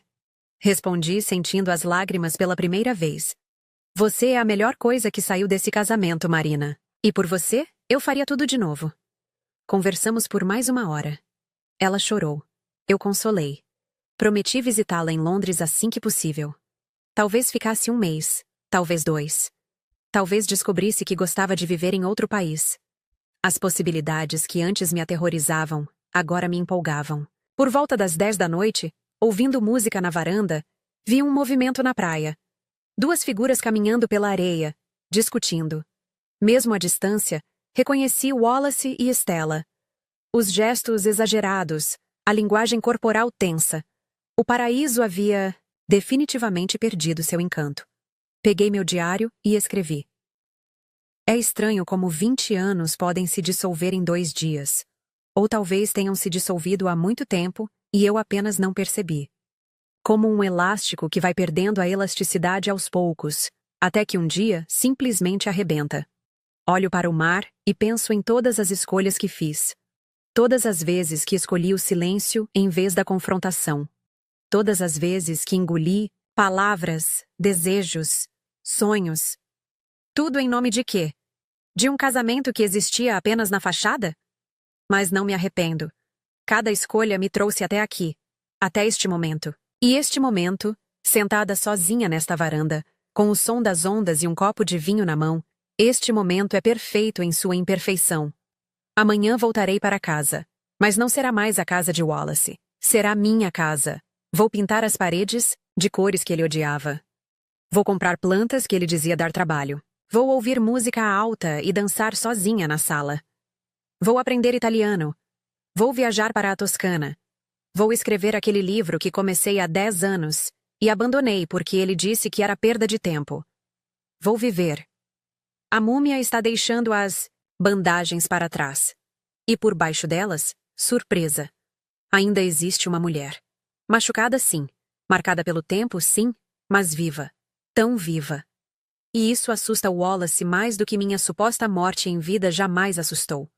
Respondi sentindo as lágrimas pela primeira vez. Você é a melhor coisa que saiu desse casamento, Marina. E por você, eu faria tudo de novo. Conversamos por mais uma hora. Ela chorou. Eu consolei. Prometi visitá-la em Londres assim que possível. Talvez ficasse um mês, talvez 2. Talvez descobrisse que gostava de viver em outro país. As possibilidades que antes me aterrorizavam, agora me empolgavam. Por volta das 10 da noite, ouvindo música na varanda, vi um movimento na praia. 2 figuras caminhando pela areia, discutindo. Mesmo à distância, reconheci Wallace e Stella. Os gestos exagerados, a linguagem corporal tensa. O paraíso havia definitivamente perdido seu encanto. Peguei meu diário e escrevi. É estranho como 20 anos podem se dissolver em 2 dias. Ou talvez tenham se dissolvido há muito tempo e eu apenas não percebi. Como um elástico que vai perdendo a elasticidade aos poucos, até que um dia simplesmente arrebenta. Olho para o mar e penso em todas as escolhas que fiz. Todas as vezes que escolhi o silêncio em vez da confrontação. Todas as vezes que engoli palavras, desejos, sonhos. Tudo em nome de quê? De um casamento que existia apenas na fachada? Mas não me arrependo. Cada escolha me trouxe até aqui, até este momento. E este momento, sentada sozinha nesta varanda, com o som das ondas e um copo de vinho na mão, este momento é perfeito em sua imperfeição. Amanhã voltarei para casa, mas não será mais a casa de Wallace. Será minha casa. Vou pintar as paredes de cores que ele odiava. Vou comprar plantas que ele dizia dar trabalho. Vou ouvir música alta e dançar sozinha na sala. Vou aprender italiano. Vou viajar para a Toscana. Vou escrever aquele livro que comecei há 10 anos e abandonei porque ele disse que era perda de tempo. Vou viver. A múmia está deixando as bandagens para trás. E por baixo delas, surpresa. Ainda existe uma mulher. Machucada, sim. Marcada pelo tempo, sim, mas viva. Tão viva. E isso assusta Wallace mais do que minha suposta morte em vida jamais assustou.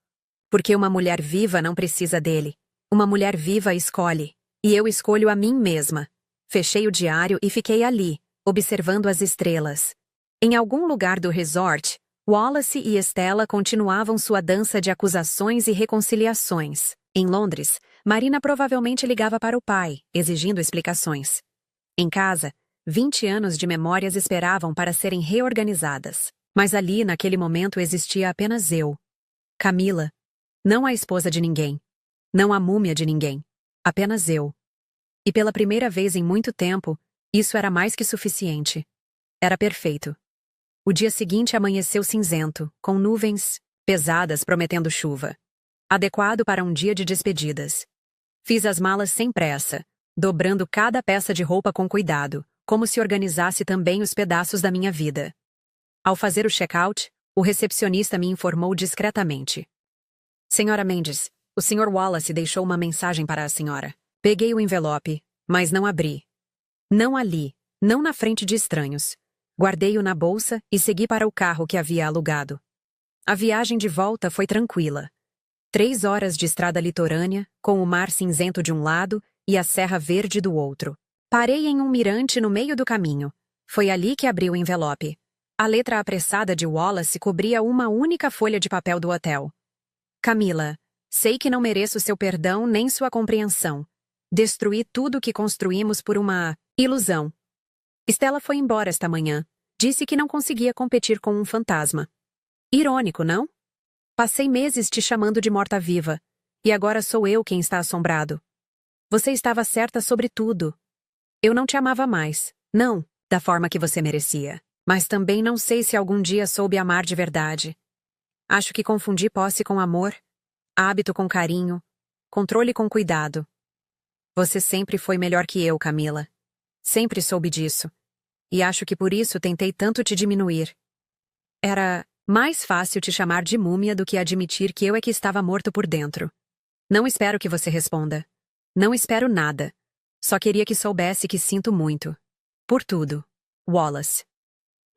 Porque uma mulher viva não precisa dele. Uma mulher viva escolhe. E eu escolho a mim mesma. Fechei o diário e fiquei ali, observando as estrelas. Em algum lugar do resort, Wallace e Stella continuavam sua dança de acusações e reconciliações. Em Londres, Marina provavelmente ligava para o pai, exigindo explicações. Em casa, 20 anos de memórias esperavam para serem reorganizadas. Mas ali, naquele momento, existia apenas eu. Camila. Não a esposa de ninguém. Não a múmia de ninguém. Apenas eu. E pela primeira vez em muito tempo, isso era mais que suficiente. Era perfeito. O dia seguinte amanheceu cinzento, com nuvens pesadas prometendo chuva. Adequado para um dia de despedidas. Fiz as malas sem pressa, dobrando cada peça de roupa com cuidado, como se organizasse também os pedaços da minha vida. Ao fazer o check-out, o recepcionista me informou discretamente. Senhora Mendes, o Sr. Wallace deixou uma mensagem para a senhora. Peguei o envelope, mas não abri. Não ali, não na frente de estranhos. Guardei-o na bolsa e segui para o carro que havia alugado. A viagem de volta foi tranquila. 3 horas de estrada litorânea, com o mar cinzento de um lado e a Serra Verde do outro. Parei em um mirante no meio do caminho. Foi ali que abri o envelope. A letra apressada de Wallace cobria uma única folha de papel do hotel. Camila, sei que não mereço seu perdão nem sua compreensão. Destruí tudo o que construímos por uma ilusão. Stella foi embora esta manhã. Disse que não conseguia competir com um fantasma. Irônico, não? Passei meses te chamando de morta-viva. E agora sou eu quem está assombrado. Você estava certa sobre tudo. Eu não te amava mais. Não, da forma que você merecia. Mas também não sei se algum dia soube amar de verdade. Acho que confundi posse com amor, hábito com carinho, controle com cuidado. Você sempre foi melhor que eu, Camila. Sempre soube disso. E acho que por isso tentei tanto te diminuir. Era mais fácil te chamar de múmia do que admitir que eu é que estava morto por dentro. Não espero que você responda. Não espero nada. Só queria que soubesse que sinto muito. Por tudo. Wallace.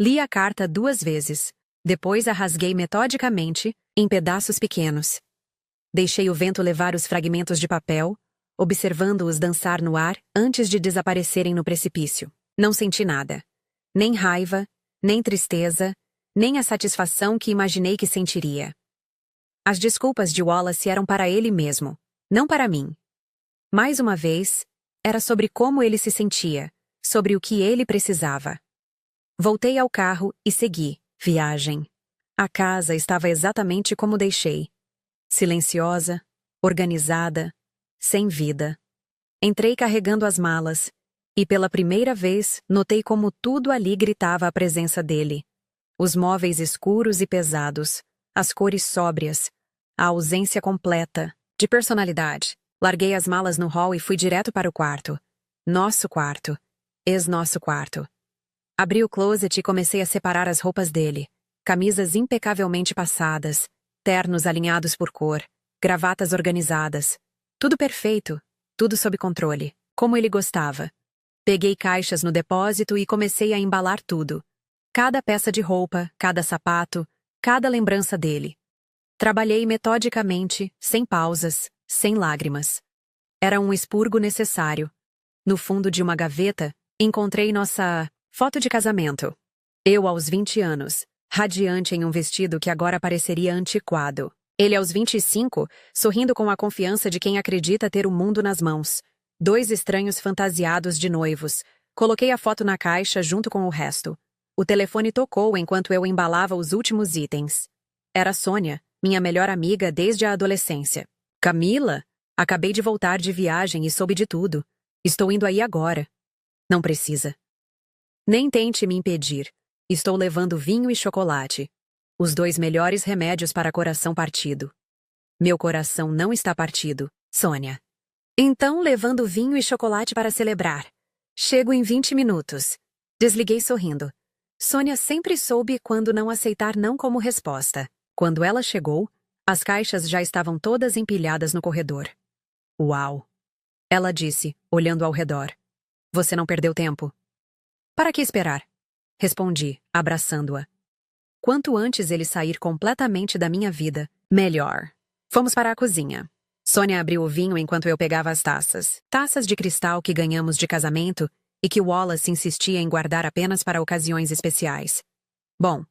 Li a carta 2 vezes. Depois a rasguei metodicamente, em pedaços pequenos. Deixei o vento levar os fragmentos de papel, observando-os dançar no ar antes de desaparecerem no precipício. Não senti nada. Nem raiva, nem tristeza, nem a satisfação que imaginei que sentiria. As desculpas de Wallace eram para ele mesmo, não para mim. Mais uma vez, era sobre como ele se sentia, sobre o que ele precisava. Voltei ao carro e segui. Viagem. A casa estava exatamente como deixei. Silenciosa, organizada, sem vida. Entrei carregando as malas, e pela primeira vez notei como tudo ali gritava a presença dele. Os móveis escuros e pesados, as cores sóbrias, a ausência completa de personalidade. Larguei as malas no hall e fui direto para o quarto. Nosso quarto. Ex-nosso quarto. Abri o closet e comecei a separar as roupas dele. Camisas impecavelmente passadas, ternos alinhados por cor, gravatas organizadas. Tudo perfeito, tudo sob controle, como ele gostava. Peguei caixas no depósito e comecei a embalar tudo. Cada peça de roupa, cada sapato, cada lembrança dele. Trabalhei metodicamente, sem pausas, sem lágrimas. Era um expurgo necessário. No fundo de uma gaveta, encontrei nossa foto de casamento. Eu aos 20 anos, radiante em um vestido que agora pareceria antiquado. Ele aos 25, sorrindo com a confiança de quem acredita ter o mundo nas mãos. 2 estranhos fantasiados de noivos. Coloquei a foto na caixa junto com o resto. O telefone tocou enquanto eu embalava os últimos itens. Era Sônia, minha melhor amiga desde a adolescência. Camila? Acabei de voltar de viagem e soube de tudo. Estou indo aí agora. Não precisa. Nem tente me impedir. Estou levando vinho e chocolate. Os 2 melhores remédios para coração partido. Meu coração não está partido, Sônia. Então, levando vinho e chocolate para celebrar. Chego em 20 minutos. Desliguei sorrindo. Sônia sempre soube quando não aceitar não como resposta. Quando ela chegou, as caixas já estavam todas empilhadas no corredor. Uau! Ela disse, olhando ao redor. Você não perdeu tempo? Para que esperar? Respondi, abraçando-a. Quanto antes ele sair completamente da minha vida, melhor. Fomos para a cozinha. Sônia abriu o vinho enquanto eu pegava as taças. Taças de cristal que ganhamos de casamento e que Wallace insistia em guardar apenas para ocasiões especiais. Bom,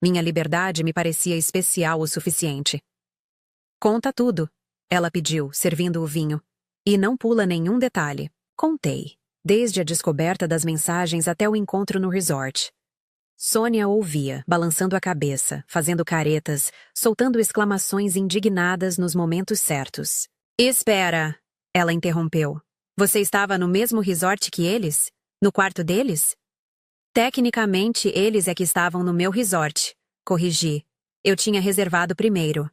minha liberdade me parecia especial o suficiente. Conta tudo, ela pediu, servindo o vinho. E não pula nenhum detalhe. Contei. Desde a descoberta das mensagens até o encontro no resort. Sônia ouvia, balançando a cabeça, fazendo caretas, soltando exclamações indignadas nos momentos certos. Espera! Ela interrompeu. Você estava no mesmo resort que eles? No quarto deles? Tecnicamente, eles é que estavam no meu resort. Corrigi. Eu tinha reservado primeiro.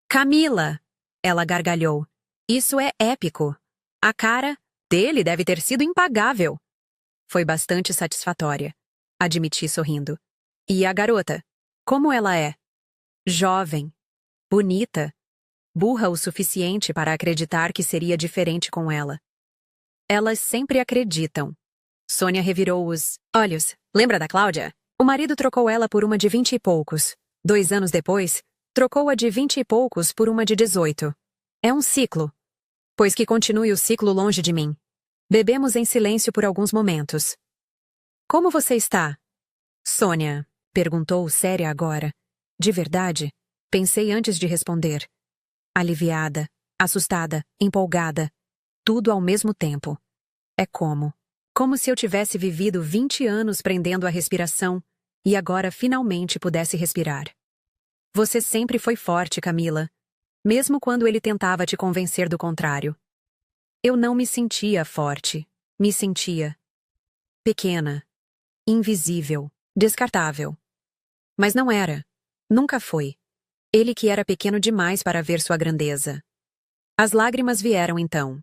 Camila! Ela gargalhou. Isso é épico. A cara dele deve ter sido impagável. Foi bastante satisfatória. Admiti sorrindo. E a garota? Como ela é? Jovem. Bonita. Burra o suficiente para acreditar que seria diferente com ela. Elas sempre acreditam. Sônia revirou os olhos. Lembra da Cláudia? O marido trocou ela por uma de 20 e poucos. 2 anos depois, trocou a de 20 e poucos por uma de 18. É um ciclo. Pois que continue o ciclo longe de mim. Bebemos em silêncio por alguns momentos. Como você está? Sônia, perguntou séria agora. De verdade? Pensei antes de responder. Aliviada, assustada, empolgada. Tudo ao mesmo tempo. É como se eu tivesse vivido 20 anos prendendo a respiração e agora finalmente pudesse respirar. Você sempre foi forte, Camila. Mesmo quando ele tentava te convencer do contrário. Eu não me sentia forte. Me sentia pequena, invisível, descartável. Mas não era. Nunca foi. Ele que era pequeno demais para ver sua grandeza. As lágrimas vieram então.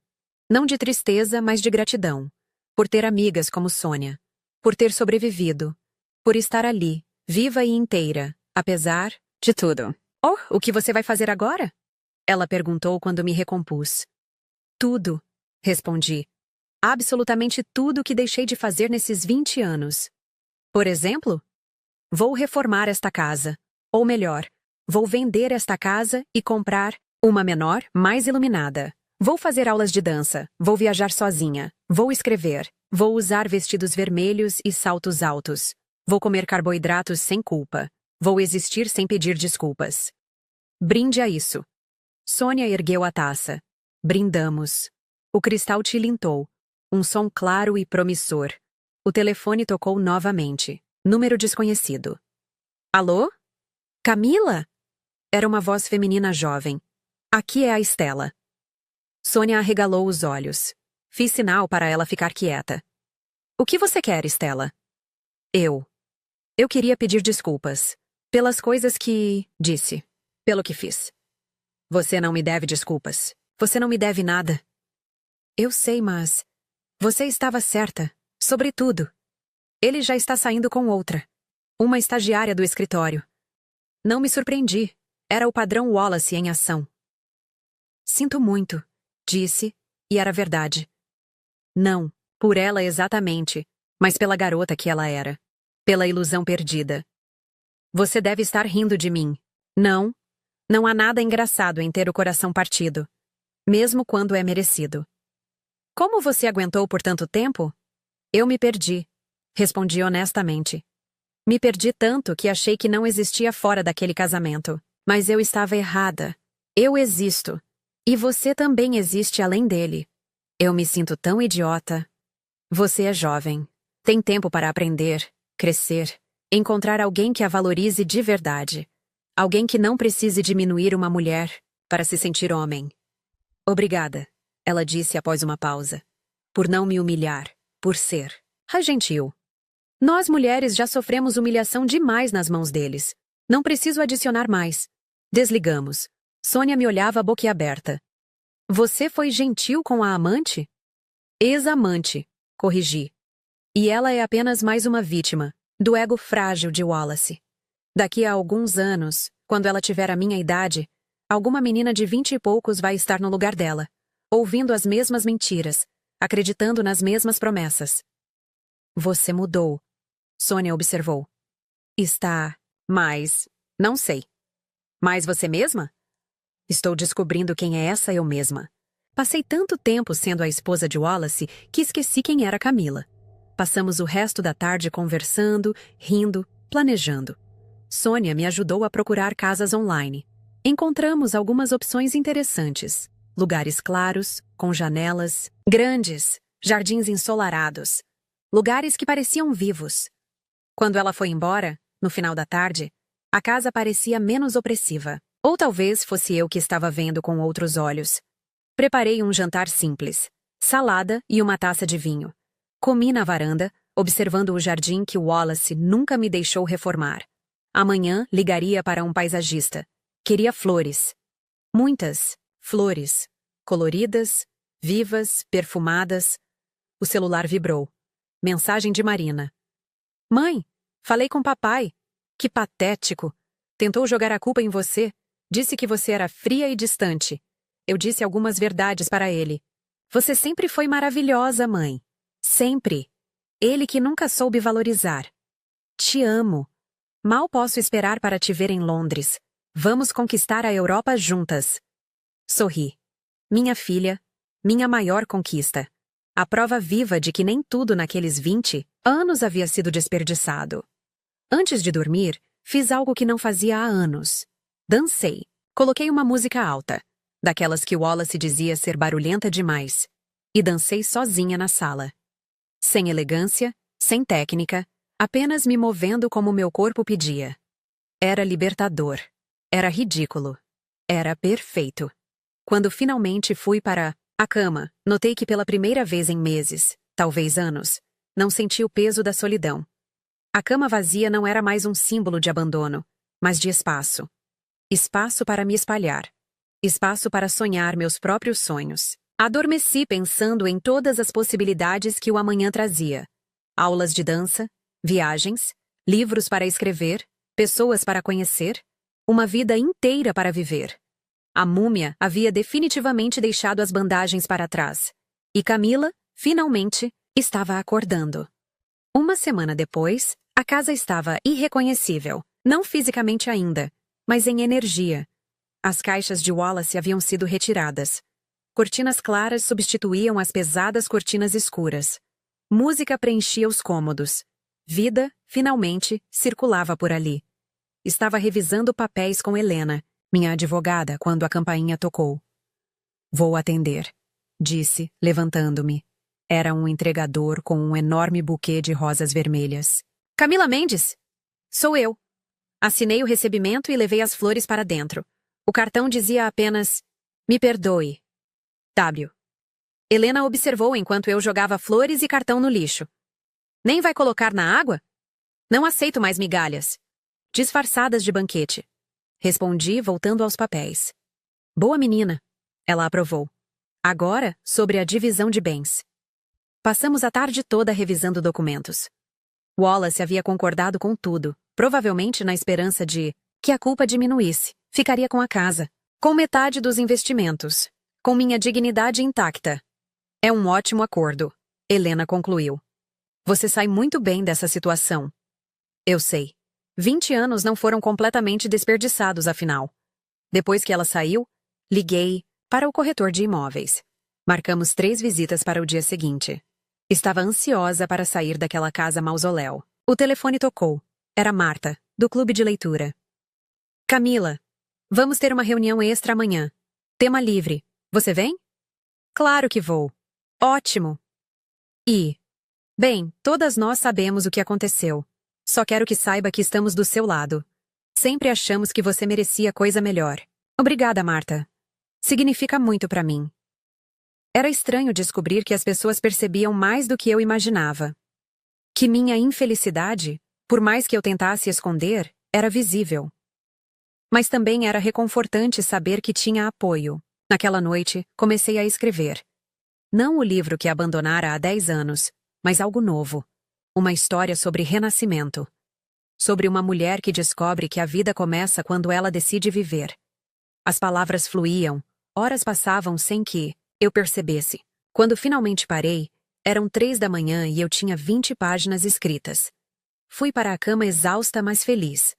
Não de tristeza, mas de gratidão. Por ter amigas como Sônia. Por ter sobrevivido. Por estar ali, viva e inteira, apesar de tudo. Oh, o que você vai fazer agora? Ela perguntou quando me recompus. Tudo, respondi. Absolutamente tudo que deixei de fazer nesses 20 anos. Por exemplo? Vou reformar esta casa. Ou melhor, vou vender esta casa e comprar uma menor, mais iluminada. Vou fazer aulas de dança. Vou viajar sozinha. Vou escrever. Vou usar vestidos vermelhos e saltos altos. Vou comer carboidratos sem culpa. Vou existir sem pedir desculpas. Brinde a isso. Sônia ergueu a taça. Brindamos. O cristal tilintou. Um som claro e promissor. O telefone tocou novamente. Número desconhecido. Alô? Camila? Era uma voz feminina jovem. Aqui é a Estela. Sônia arregalou os olhos. Fiz sinal para ela ficar quieta. O que você quer, Estela? Eu queria pedir desculpas. Pelas coisas que disse. Pelo que fiz. Você não me deve desculpas. Você não me deve nada. Eu sei, mas... Você estava certa. Sobre tudo. Ele já está saindo com outra. Uma estagiária do escritório. Não me surpreendi. Era o padrão Wallace em ação. Sinto muito, disse, e era verdade. Não, por ela exatamente, mas pela garota que ela era. Pela ilusão perdida. Você deve estar rindo de mim. Não. Não há nada engraçado em ter o coração partido. Mesmo quando é merecido. Como você aguentou por tanto tempo? Eu me perdi. Respondi honestamente. Me perdi tanto que achei que não existia fora daquele casamento. Mas eu estava errada. Eu existo. E você também existe além dele. Eu me sinto tão idiota. Você é jovem. Tem tempo para aprender, crescer, encontrar alguém que a valorize de verdade. Alguém que não precise diminuir uma mulher para se sentir homem. Obrigada, ela disse após uma pausa. Por não me humilhar, por ser gentil. Nós mulheres já sofremos humilhação demais nas mãos deles. Não preciso adicionar mais. Desligamos. Sônia me olhava boquiaberta. Você foi gentil com a amante? Ex-amante, corrigi. E ela é apenas mais uma vítima do ego frágil de Wallace. Daqui a alguns anos, quando ela tiver a minha idade, alguma menina de 20 e poucos vai estar no lugar dela, ouvindo as mesmas mentiras, acreditando nas mesmas promessas. Você mudou, Sônia observou. Está mais... não sei. Mais você mesma? Estou descobrindo quem é essa eu mesma. Passei tanto tempo sendo a esposa de Wallace que esqueci quem era Camila. Passamos o resto da tarde conversando, rindo, planejando. Sônia me ajudou a procurar casas online. Encontramos algumas opções interessantes. Lugares claros, com janelas grandes, jardins ensolarados. Lugares que pareciam vivos. Quando ela foi embora, no final da tarde, a casa parecia menos opressiva. Ou talvez fosse eu que estava vendo com outros olhos. Preparei um jantar simples. Salada e uma taça de vinho. Comi na varanda, observando o jardim que Wallace nunca me deixou reformar. Amanhã ligaria para um paisagista. Queria flores. Muitas flores. Coloridas, vivas, perfumadas. O celular vibrou. Mensagem de Marina. Mãe, falei com papai. Que patético. Tentou jogar a culpa em você. Disse que você era fria e distante. Eu disse algumas verdades para ele. Você sempre foi maravilhosa, mãe. Sempre. Ele que nunca soube valorizar. Te amo. Mal posso esperar para te ver em Londres. Vamos conquistar a Europa juntas. Sorri. Minha filha, minha maior conquista. A prova viva de que nem tudo naqueles 20 anos havia sido desperdiçado. Antes de dormir, fiz algo que não fazia há anos. Dancei. Coloquei uma música alta, daquelas que Wallace dizia ser barulhenta demais, e dancei sozinha na sala. Sem elegância, sem técnica, apenas me movendo como meu corpo pedia. Era libertador. Era ridículo. Era perfeito. Quando finalmente fui para a cama, notei que pela primeira vez em meses, talvez anos, não senti o peso da solidão. A cama vazia não era mais um símbolo de abandono, mas de espaço. Espaço para me espalhar. Espaço para sonhar meus próprios sonhos. Adormeci pensando em todas as possibilidades que o amanhã trazia. Aulas de dança, viagens, livros para escrever, pessoas para conhecer, uma vida inteira para viver. A múmia havia definitivamente deixado as bandagens para trás. E Camila, finalmente, estava acordando. Uma semana depois, a casa estava irreconhecível. Não fisicamente ainda, mas em energia. As caixas de Wallace haviam sido retiradas. Cortinas claras substituíam as pesadas cortinas escuras. Música preenchia os cômodos. Vida, finalmente, circulava por ali. Estava revisando papéis com Helena, minha advogada, quando a campainha tocou. Vou atender, disse, levantando-me. Era um entregador com um enorme buquê de rosas vermelhas. Camila Mendes? Sou eu. Assinei o recebimento e levei as flores para dentro. O cartão dizia apenas: me perdoe. W. Helena observou enquanto eu jogava flores e cartão no lixo. Nem vai colocar na água? Não aceito mais migalhas. Disfarçadas de banquete. Respondi, voltando aos papéis. Boa menina. Ela aprovou. Agora, sobre a divisão de bens. Passamos a tarde toda revisando documentos. Wallace havia concordado com tudo, provavelmente na esperança de que a culpa diminuísse. Ficaria com a casa, com metade dos investimentos, com minha dignidade intacta. É um ótimo acordo, Helena concluiu. Você sai muito bem dessa situação. Eu sei. 20 anos não foram completamente desperdiçados, afinal. Depois que ela saiu, liguei para o corretor de imóveis. Marcamos 3 visitas para o dia seguinte. Estava ansiosa para sair daquela casa mausoléu. O telefone tocou. Era Marta, do clube de leitura. Camila, vamos ter uma reunião extra amanhã. Tema livre. Você vem? Claro que vou. Ótimo. Bem, todas nós sabemos o que aconteceu. Só quero que saiba que estamos do seu lado. Sempre achamos que você merecia coisa melhor. Obrigada, Marta. Significa muito para mim. Era estranho descobrir que as pessoas percebiam mais do que eu imaginava. Que minha infelicidade, por mais que eu tentasse esconder, era visível. Mas também era reconfortante saber que tinha apoio. Naquela noite, comecei a escrever. Não o livro que abandonara há 10 anos, mas algo novo. Uma história sobre renascimento. Sobre uma mulher que descobre que a vida começa quando ela decide viver. As palavras fluíam, horas passavam sem que eu percebesse. Quando finalmente parei, eram 3 da manhã e eu tinha 20 páginas escritas. Fui para a cama exausta, mas feliz.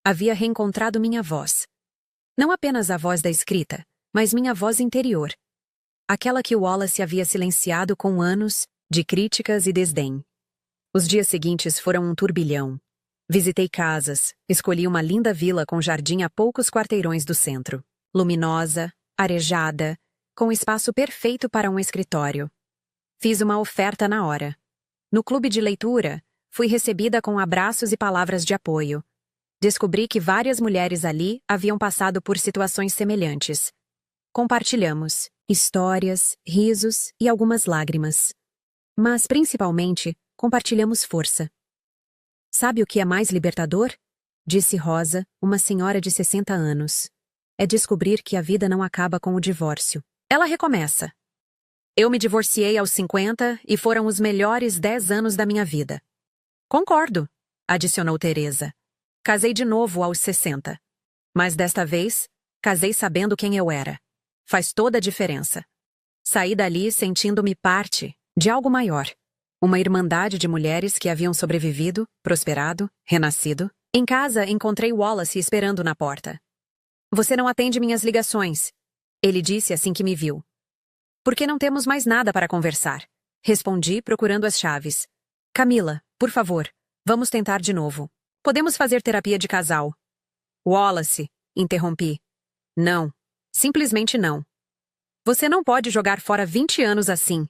Havia reencontrado minha voz. Não apenas a voz da escrita, mas minha voz interior. Aquela que Wallace havia silenciado com anos de críticas e desdém. Os dias seguintes foram um turbilhão. Visitei casas, escolhi uma linda vila com jardim a poucos quarteirões do centro. Luminosa, arejada, com espaço perfeito para um escritório. Fiz uma oferta na hora. No clube de leitura, fui recebida com abraços e palavras de apoio. Descobri que várias mulheres ali haviam passado por situações semelhantes. Compartilhamos histórias, risos e algumas lágrimas. Mas, principalmente, compartilhamos força. Sabe o que é mais libertador? Disse Rosa, uma senhora de 60 anos. É descobrir que a vida não acaba com o divórcio. Ela recomeça. Eu me divorciei aos 50 e foram os melhores 10 anos da minha vida. Concordo, adicionou Teresa. Casei de novo aos 60. Mas desta vez, casei sabendo quem eu era. Faz toda a diferença. Saí dali sentindo-me parte de algo maior. Uma irmandade de mulheres que haviam sobrevivido, prosperado, renascido. Em casa, encontrei Wallace esperando na porta. Você não atende minhas ligações, ele disse assim que me viu. Por que não temos mais nada para conversar? Respondi, procurando as chaves. Camila, por favor, vamos tentar de novo. Podemos fazer terapia de casal. Wallace, interrompi. Não. Simplesmente não. Você não pode jogar fora 20 anos assim.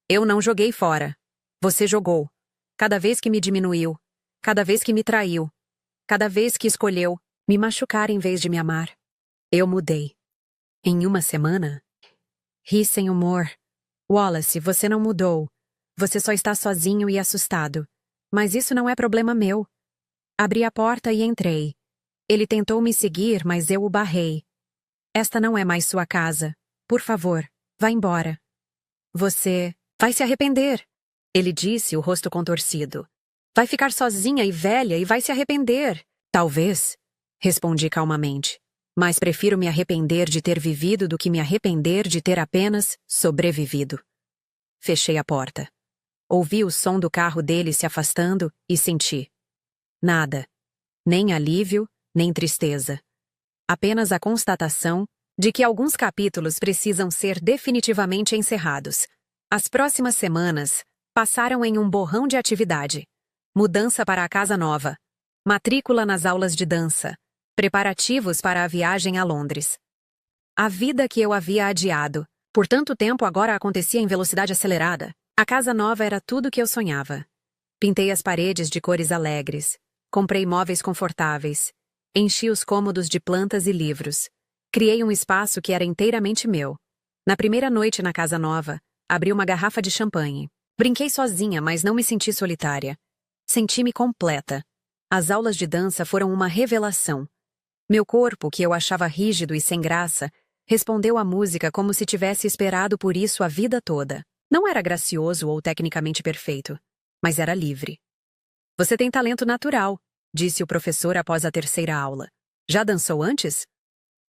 Eu não joguei fora. Você jogou. Cada vez que me diminuiu. Cada vez que me traiu. Cada vez que escolheu me machucar em vez de me amar. Eu mudei. Em uma semana? Ri sem humor. Wallace, você não mudou. Você só está sozinho e assustado. Mas isso não é problema meu. Abri a porta e entrei. Ele tentou me seguir, mas eu o barrei. Esta não é mais sua casa. Por favor, vá embora. Você vai se arrepender, ele disse, o rosto contorcido. Vai ficar sozinha e velha e vai se arrepender. Talvez, respondi calmamente. Mas prefiro me arrepender de ter vivido do que me arrepender de ter apenas sobrevivido. Fechei a porta. Ouvi o som do carro dele se afastando e senti. Nada. Nem alívio, nem tristeza. Apenas a constatação de que alguns capítulos precisam ser definitivamente encerrados. As próximas semanas passaram em um borrão de atividade. Mudança para a casa nova. Matrícula nas aulas de dança. Preparativos para a viagem a Londres. A vida que eu havia adiado por tanto tempo agora acontecia em velocidade acelerada. A casa nova era tudo que eu sonhava. Pintei as paredes de cores alegres. Comprei móveis confortáveis. Enchi os cômodos de plantas e livros. Criei um espaço que era inteiramente meu. Na primeira noite na casa nova, abri uma garrafa de champanhe. Brinquei sozinha, mas não me senti solitária. Senti-me completa. As aulas de dança foram uma revelação. Meu corpo, que eu achava rígido e sem graça, respondeu à música como se tivesse esperado por isso a vida toda. Não era gracioso ou tecnicamente perfeito, mas era livre. Você tem talento natural, disse o professor após a terceira aula. Já dançou antes?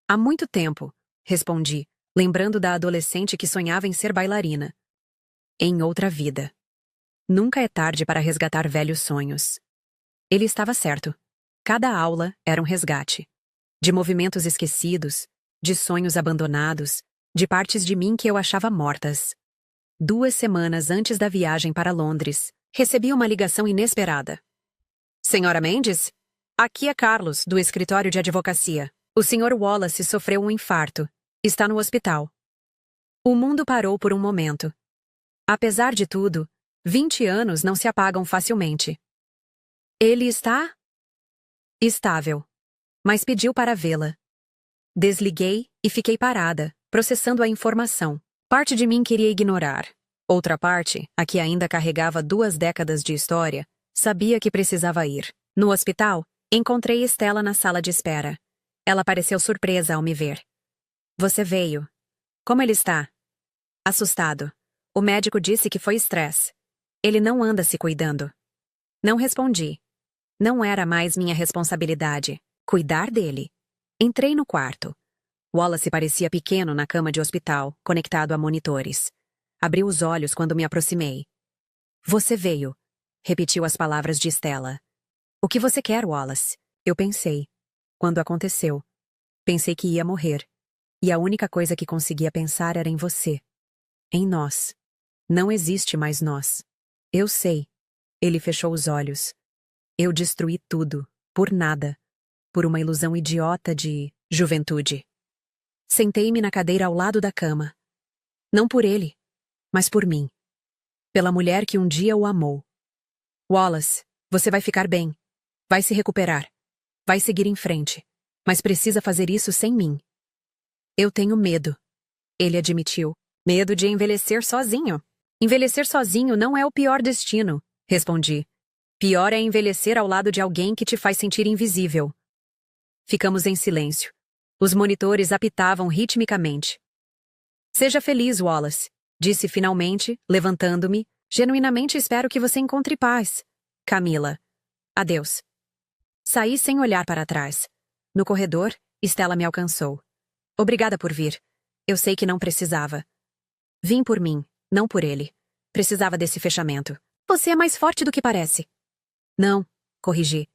Há muito tempo, respondi, lembrando da adolescente que sonhava em ser bailarina. Em outra vida. Nunca é tarde para resgatar velhos sonhos. Ele estava certo. Cada aula era um resgate. De movimentos esquecidos, de sonhos abandonados, de partes de mim que eu achava mortas. 2 semanas antes da viagem para Londres, recebi uma ligação inesperada. Senhora Mendes? Aqui é Carlos, do escritório de advocacia. O Sr. Wallace sofreu um infarto. Está no hospital. O mundo parou por um momento. Apesar de tudo, 20 anos não se apagam facilmente. Ele está estável, mas pediu para vê-la. Desliguei e fiquei parada, processando a informação. Parte de mim queria ignorar. Outra parte, a que ainda carregava 2 décadas de história, sabia que precisava ir. No hospital, encontrei Estela na sala de espera. Ela pareceu surpresa ao me ver. Você veio. Como ele está? Assustado. O médico disse que foi estresse. Ele não anda se cuidando. Não respondi. Não era mais minha responsabilidade. Cuidar dele. Entrei no quarto. Wallace parecia pequeno na cama de hospital, conectado a monitores. Abriu os olhos quando me aproximei. Você veio, repetiu as palavras de Estela. O que você quer, Wallace? Eu pensei. Quando aconteceu. Pensei que ia morrer. E a única coisa que conseguia pensar era em você. Em nós. Não existe mais nós. Eu sei. Ele fechou os olhos. Eu destruí tudo, por nada. Por uma ilusão idiota de juventude. Sentei-me na cadeira ao lado da cama. Não por ele, mas por mim. Pela mulher que um dia o amou. Wallace, você vai ficar bem. Vai se recuperar. Vai seguir em frente. Mas precisa fazer isso sem mim. Eu tenho medo. Ele admitiu. Medo de envelhecer sozinho. Envelhecer sozinho não é o pior destino, respondi. Pior é envelhecer ao lado de alguém que te faz sentir invisível. Ficamos em silêncio. Os monitores apitavam ritmicamente. Seja feliz, Wallace, disse finalmente, levantando-me. Genuinamente espero que você encontre paz. Camila. Adeus. Saí sem olhar para trás. No corredor, Estela me alcançou. Obrigada por vir. Eu sei que não precisava. Vim por mim, não por ele. Precisava desse fechamento. Você é mais forte do que parece. Não, corrigi.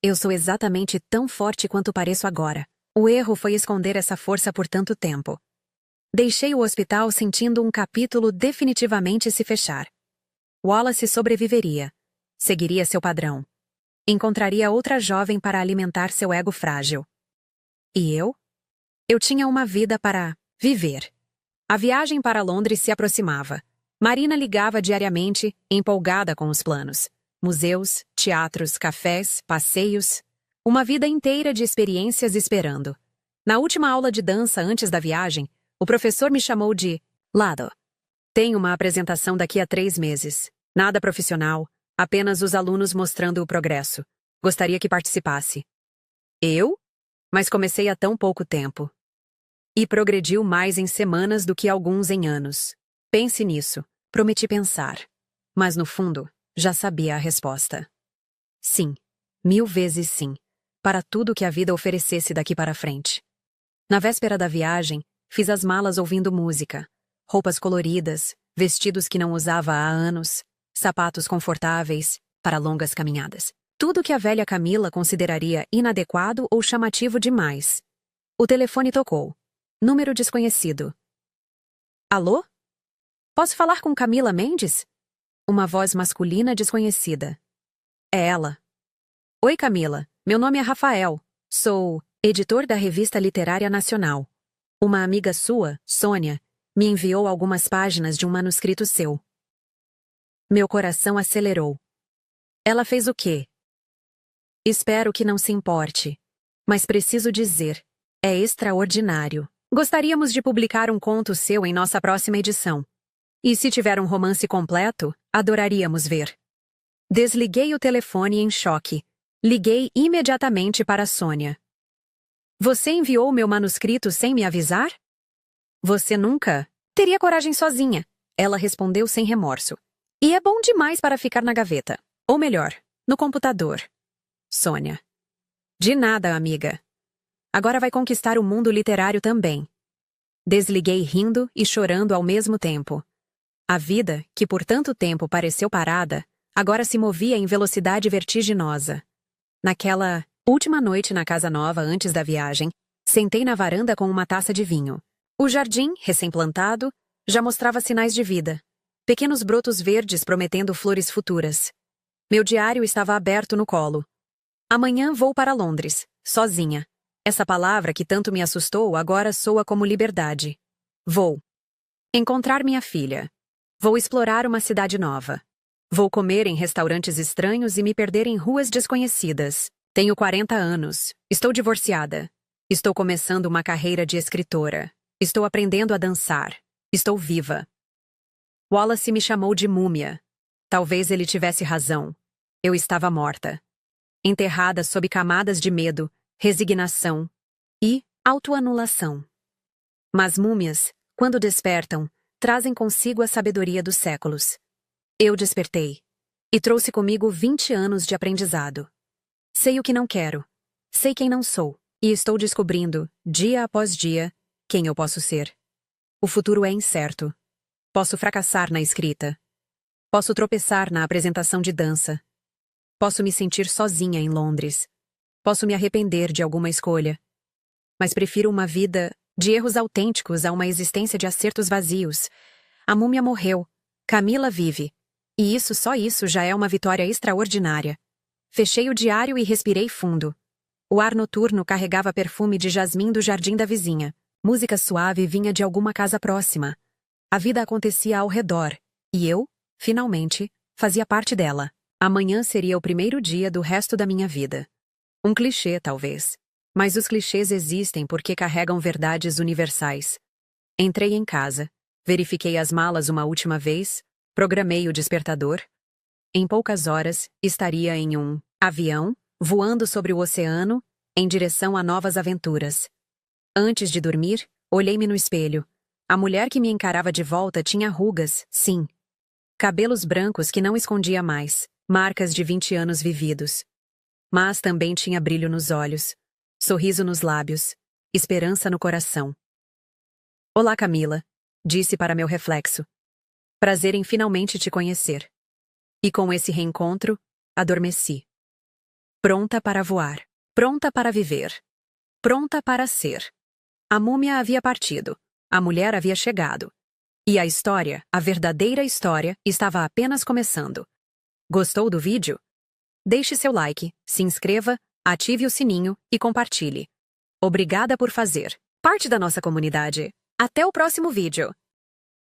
Eu sou exatamente tão forte quanto pareço agora. O erro foi esconder essa força por tanto tempo. Deixei o hospital sentindo um capítulo definitivamente se fechar. Wallace sobreviveria. Seguiria seu padrão. Encontraria outra jovem para alimentar seu ego frágil. E eu? Eu tinha uma vida para viver. A viagem para Londres se aproximava. Marina ligava diariamente, empolgada com os planos. Museus, teatros, cafés, passeios. Uma vida inteira de experiências esperando. Na última aula de dança antes da viagem, o professor me chamou de lado. Tenho uma apresentação daqui a 3 meses. Nada profissional, apenas os alunos mostrando o progresso. Gostaria que participasse. Eu? Mas comecei há tão pouco tempo. E progrediu mais em semanas do que alguns em anos. Pense nisso. Prometi pensar. Mas no fundo, já sabia a resposta. Sim. 1000 vezes sim. Para tudo que a vida oferecesse daqui para frente. Na véspera da viagem, fiz as malas ouvindo música. Roupas coloridas, vestidos que não usava há anos, sapatos confortáveis, para longas caminhadas. Tudo que a velha Camila consideraria inadequado ou chamativo demais. O telefone tocou. Número desconhecido. Alô? Posso falar com Camila Mendes? Uma voz masculina desconhecida. É ela. Oi, Camila. Meu nome é Rafael. Sou editor da Revista Literária Nacional. Uma amiga sua, Sônia, me enviou algumas páginas de um manuscrito seu. Meu coração acelerou. Ela fez o quê? Espero que não se importe. Mas preciso dizer, é extraordinário. Gostaríamos de publicar um conto seu em nossa próxima edição. E se tiver um romance completo, adoraríamos ver. Desliguei o telefone em choque. Liguei imediatamente para Sônia. Você enviou meu manuscrito sem me avisar? Você nunca teria coragem sozinha, ela respondeu sem remorso. E é bom demais para ficar na gaveta. Ou melhor, no computador. Sônia. De nada, amiga. Agora vai conquistar o mundo literário também. Desliguei rindo e chorando ao mesmo tempo. A vida, que por tanto tempo pareceu parada, agora se movia em velocidade vertiginosa. Naquela última noite na casa nova antes da viagem, sentei na varanda com uma taça de vinho. O jardim, recém-plantado, já mostrava sinais de vida. Pequenos brotos verdes prometendo flores futuras. Meu diário estava aberto no colo. Amanhã vou para Londres, sozinha. Essa palavra que tanto me assustou agora soa como liberdade. Vou encontrar minha filha. Vou explorar uma cidade nova. Vou comer em restaurantes estranhos e me perder em ruas desconhecidas. Tenho 40 anos. Estou divorciada. Estou começando uma carreira de escritora. Estou aprendendo a dançar. Estou viva. Wallace me chamou de múmia. Talvez ele tivesse razão. Eu estava morta. Enterrada sob camadas de medo, resignação e autoanulação. Mas múmias, quando despertam, trazem consigo a sabedoria dos séculos. Eu despertei. E trouxe comigo 20 anos de aprendizado. Sei o que não quero. Sei quem não sou. E estou descobrindo, dia após dia, quem eu posso ser. O futuro é incerto. Posso fracassar na escrita. Posso tropeçar na apresentação de dança. Posso me sentir sozinha em Londres. Posso me arrepender de alguma escolha. Mas prefiro uma vida de erros autênticos a uma existência de acertos vazios. A múmia morreu. Camila vive. E só isso já é uma vitória extraordinária. Fechei o diário e respirei fundo. O ar noturno carregava perfume de jasmim do jardim da vizinha. Música suave vinha de alguma casa próxima. A vida acontecia ao redor. E eu, finalmente, fazia parte dela. Amanhã seria o primeiro dia do resto da minha vida. Um clichê, talvez. Mas os clichês existem porque carregam verdades universais. Entrei em casa. Verifiquei as malas uma última vez. Programei o despertador. Em poucas horas, estaria em um avião, voando sobre o oceano, em direção a novas aventuras. Antes de dormir, olhei-me no espelho. A mulher que me encarava de volta tinha rugas, sim. Cabelos brancos que não escondia mais, marcas de 20 anos vividos. Mas também tinha brilho nos olhos, sorriso nos lábios, esperança no coração. Olá, Camila, disse para meu reflexo. Prazer em finalmente te conhecer. E com esse reencontro, adormeci. Pronta para voar. Pronta para viver. Pronta para ser. A múmia havia partido. a mulher havia chegado. E a história, a verdadeira história, estava apenas começando. Gostou do vídeo? Deixe seu like, se inscreva, ative o sininho e compartilhe. Obrigada por fazer parte da nossa comunidade. Até o próximo vídeo!